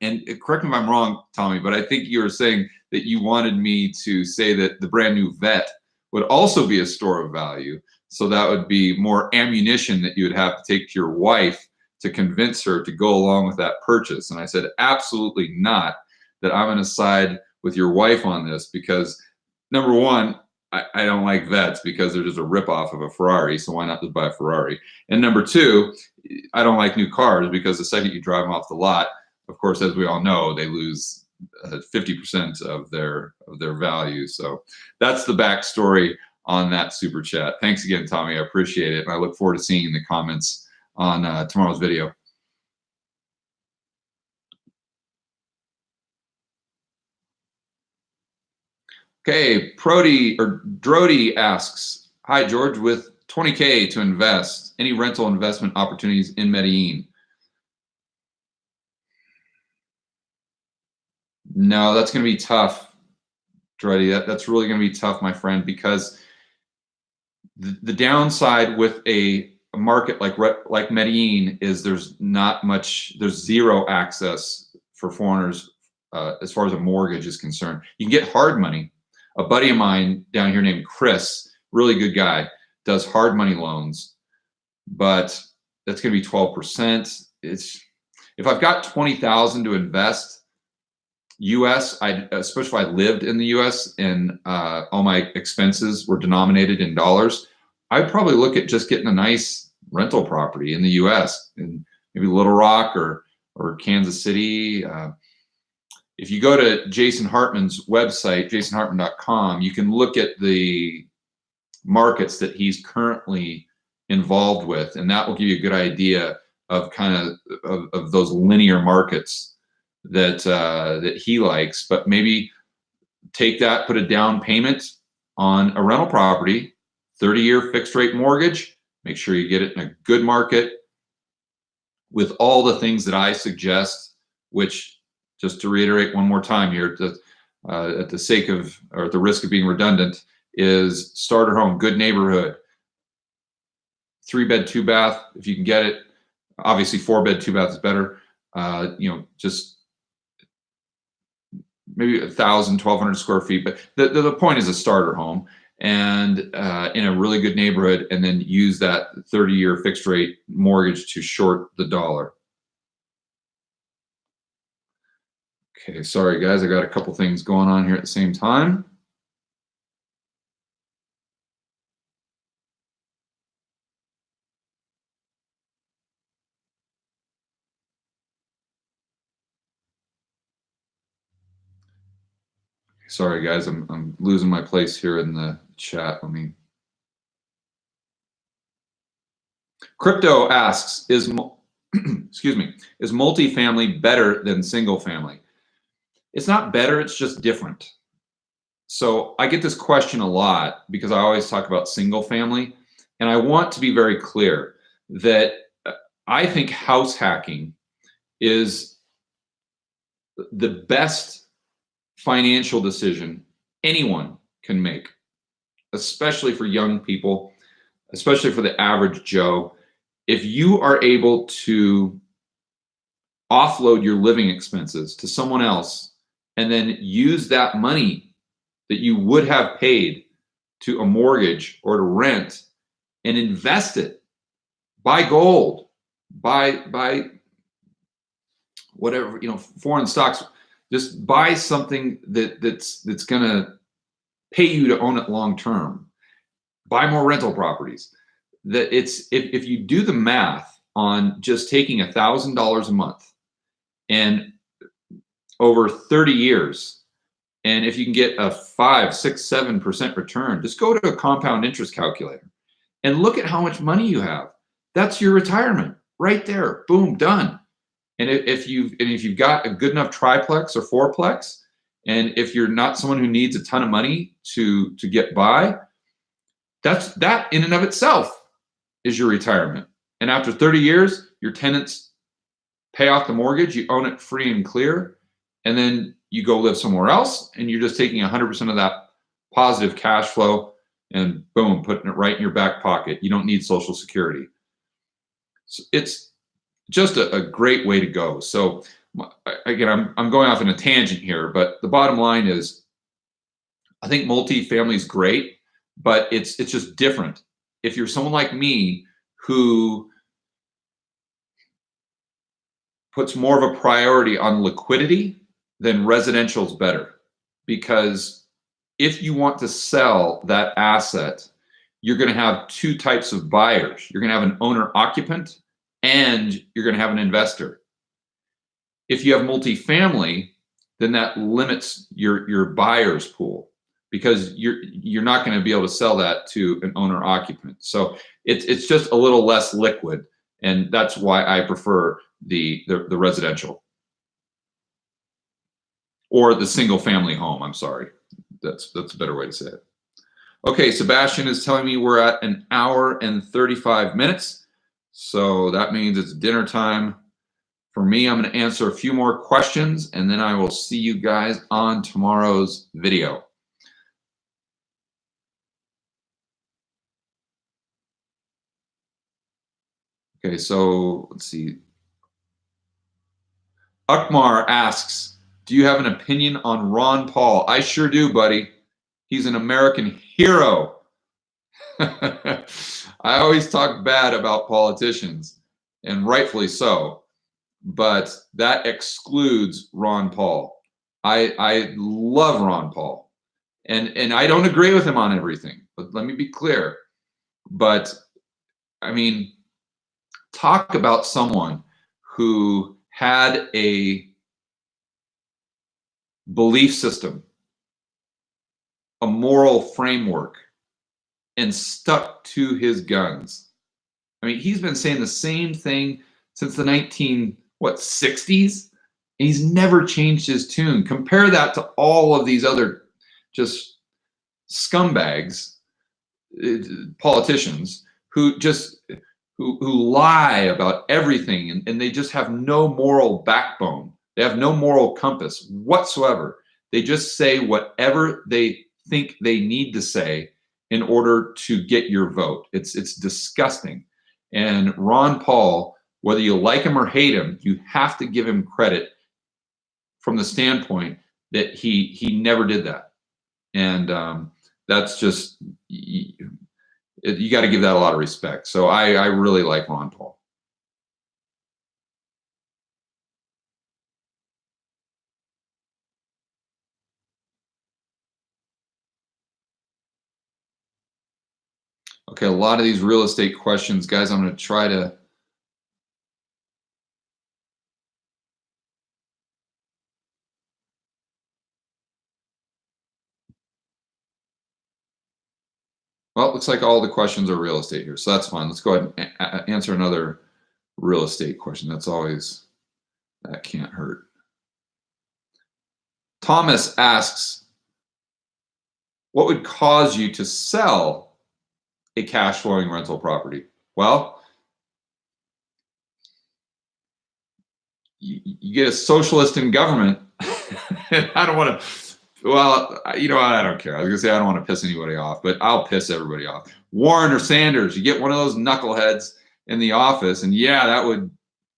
And correct me if I'm wrong, Tommy, but I think you were saying that you wanted me to say that the brand new Vet would also be a store of value. So that would be more ammunition that you would have to take to your wife to convince her to go along with that purchase. And I said, absolutely not, that I'm going to side with your wife on this, because number one, I don't like Vets because they're just a ripoff of a Ferrari. So why not just buy a Ferrari? And number two, I don't like new cars because the second you drive them off the lot, of course, as we all know, they lose 50% of their value. So that's the backstory on that super chat. Thanks again, Tommy. I appreciate it. And I look forward to seeing the comments on tomorrow's video. Okay, Drody asks, hi, George, with 20K to invest, any rental investment opportunities in Medellin? No, that's going to be tough, Drody. That's really going to be tough, my friend, because the downside with a market like Medellin is there's zero access for foreigners as far as a mortgage is concerned. You can get hard money. A buddy of mine down here named Chris, really good guy, does hard money loans, but that's going to be 12%. If I've got 20,000 to invest, U.S., especially if I lived in the U.S. and all my expenses were denominated in dollars, I'd probably look at just getting a nice rental property in the U.S. in maybe Little Rock or Kansas City. If you go to Jason Hartman's website, jasonhartman.com, you can look at the markets that he's currently involved with, and that will give you a good idea of kind of those linear markets that he likes. But maybe take that, put a down payment on a rental property, 30-year fixed rate mortgage. Make sure you get it in a good market with all the things that I suggest, which, just to reiterate one more time here, at the sake of, or at the risk of being redundant, is starter home, good neighborhood, 3-bed, 2-bath, if you can get it. Obviously 4-bed, 2-bath is better. Just maybe 1,000, 1,200 square feet. But the point is a starter home, and in a really good neighborhood, and then use that 30-year fixed rate mortgage to short the dollar. Okay, sorry guys, I got a couple things going on here at the same time. Sorry guys, I'm losing my place here in the chat. Let me. Crypto asks, excuse me, is multifamily better than single family? It's not better, it's just different. So I get this question a lot because I always talk about single family, and I want to be very clear that I think house hacking is the best financial decision anyone can make, especially for young people, especially for the average Joe. If you are able to offload your living expenses to someone else and then use that money that you would have paid to a mortgage or to rent and invest it, buy gold, buy whatever, foreign stocks, just buy something that's going to pay you to own it long term. Buy more rental properties. That it's if you do the math on just taking $1,000 a month and over 30 years, and if you can get a 5, 6, 7% return, just go to a compound interest calculator and look at how much money you have. That's your retirement right there. Boom, done. And if you've got a good enough triplex or fourplex, and if you're not someone who needs a ton of money to get by, that in and of itself is your retirement. And after 30 years, your tenants pay off the mortgage, you own it free and clear, and then you go live somewhere else, and you're just taking 100% of that positive cash flow and boom, putting it right in your back pocket. You don't need Social Security. So it's just a great way to go. So again, I'm going off in a tangent here, but the bottom line is I think multifamily is great, but it's just different. If you're someone like me who puts more of a priority on liquidity, then residential is better. Because if you want to sell that asset, you're going to have two types of buyers. You're going to have an owner occupant and you're going to have an investor. If you have multifamily, then that limits your buyer's pool, because you're not going to be able to sell that to an owner occupant. So it's just a little less liquid, and that's why I prefer the residential or the single family home. I'm sorry, that's a better way to say it. Okay, Sebastian is telling me we're at 1 hour and 35 minutes, so that means it's dinner time for me. I'm going to answer a few more questions, and then I will see you guys on tomorrow's video. Okay, so let's see. Akmar asks, do you have an opinion on Ron Paul? I sure do, buddy. He's an American hero. I always talk bad about politicians, and rightfully so, but that excludes Ron Paul. I love Ron Paul, and I don't agree with him on everything, but let me be clear. But I mean, talk about someone who had a belief system, a moral framework, and stuck to his guns. I mean, he's been saying the same thing since the 60s, and he's never changed his tune. Compare that to all of these other just scumbags, politicians who lie about everything, and they just have no moral backbone. They have no moral compass whatsoever. They just say whatever they think they need to say in order to get your vote. It's disgusting. And Ron Paul, whether you like him or hate him, you have to give him credit from the standpoint that he never did that. And that's just, you got to give that a lot of respect. So I really like Ron Paul. Okay, a lot of these real estate questions, guys. I'm going to try to. Well, it looks like all the questions are real estate here, so that's fine. Let's go ahead and answer another real estate question. That can't hurt. Thomas asks, what would cause you to sell a cash flowing rental property? Well, you get a socialist in government. I don't want to. Well, I don't care. I was gonna say I don't want to piss anybody off, but I'll piss everybody off. Warren or Sanders, you get one of those knuckleheads in the office, and yeah,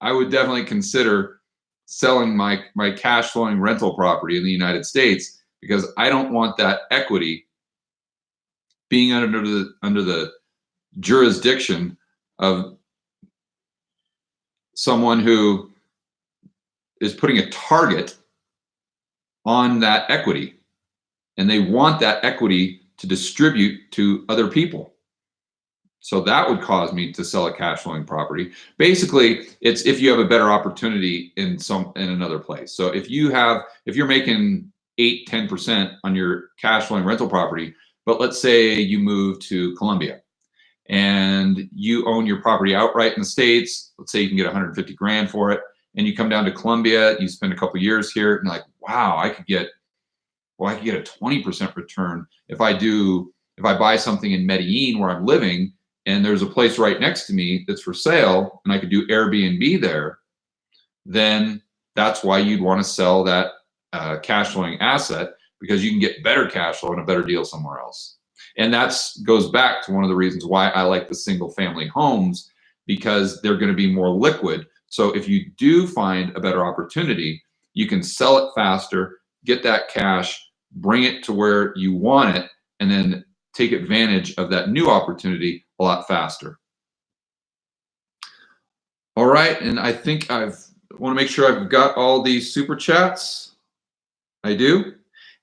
I would definitely consider selling my cash flowing rental property in the United States, because I don't want that equity being under the jurisdiction of someone who is putting a target on that equity, and they want that equity to distribute to other people. So that would cause me to sell a cash flowing property. Basically, it's if you have a better opportunity in another place. So if you're making 8-10% on your cash flowing rental property, but let's say you move to Colombia and you own your property outright in the States, let's say you can get 150 grand for it, and you come down to Colombia, you spend a couple of years here, and you're like, wow, I could get a 20% return if I buy something in Medellin where I'm living, and there's a place right next to me that's for sale, and I could do Airbnb there. Then that's why you'd want to sell that cash flowing asset, because you can get better cash flow and a better deal somewhere else. And that goes back to one of the reasons why I like the single family homes, because they're going to be more liquid. So if you do find a better opportunity, you can sell it faster, get that cash, bring it to where you want it, and then take advantage of that new opportunity a lot faster. All right, and I think I want to make sure I've got all these super chats. I do.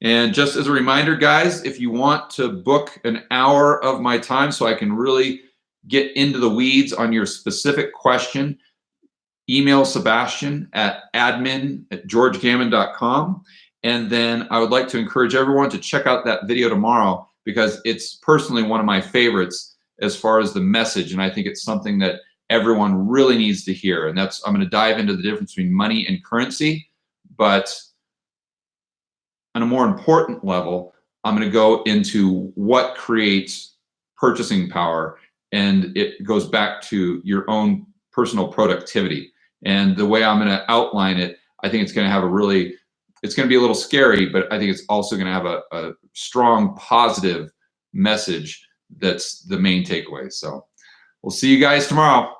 And just as a reminder, guys, if you want to book an hour of my time so I can really get into the weeds on your specific question, email Sebastian at admin@georgegammon.com. And then I would like to encourage everyone to check out that video tomorrow, because it's personally one of my favorites as far as the message. And I think it's something that everyone really needs to hear. And I'm going to dive into the difference between money and currency. But on a more important level, I'm going to go into what creates purchasing power. And it goes back to your own personal productivity. And the way I'm going to outline it, I think it's going to be a little scary, but I think it's also going to have a strong positive message that's the main takeaway. So we'll see you guys tomorrow.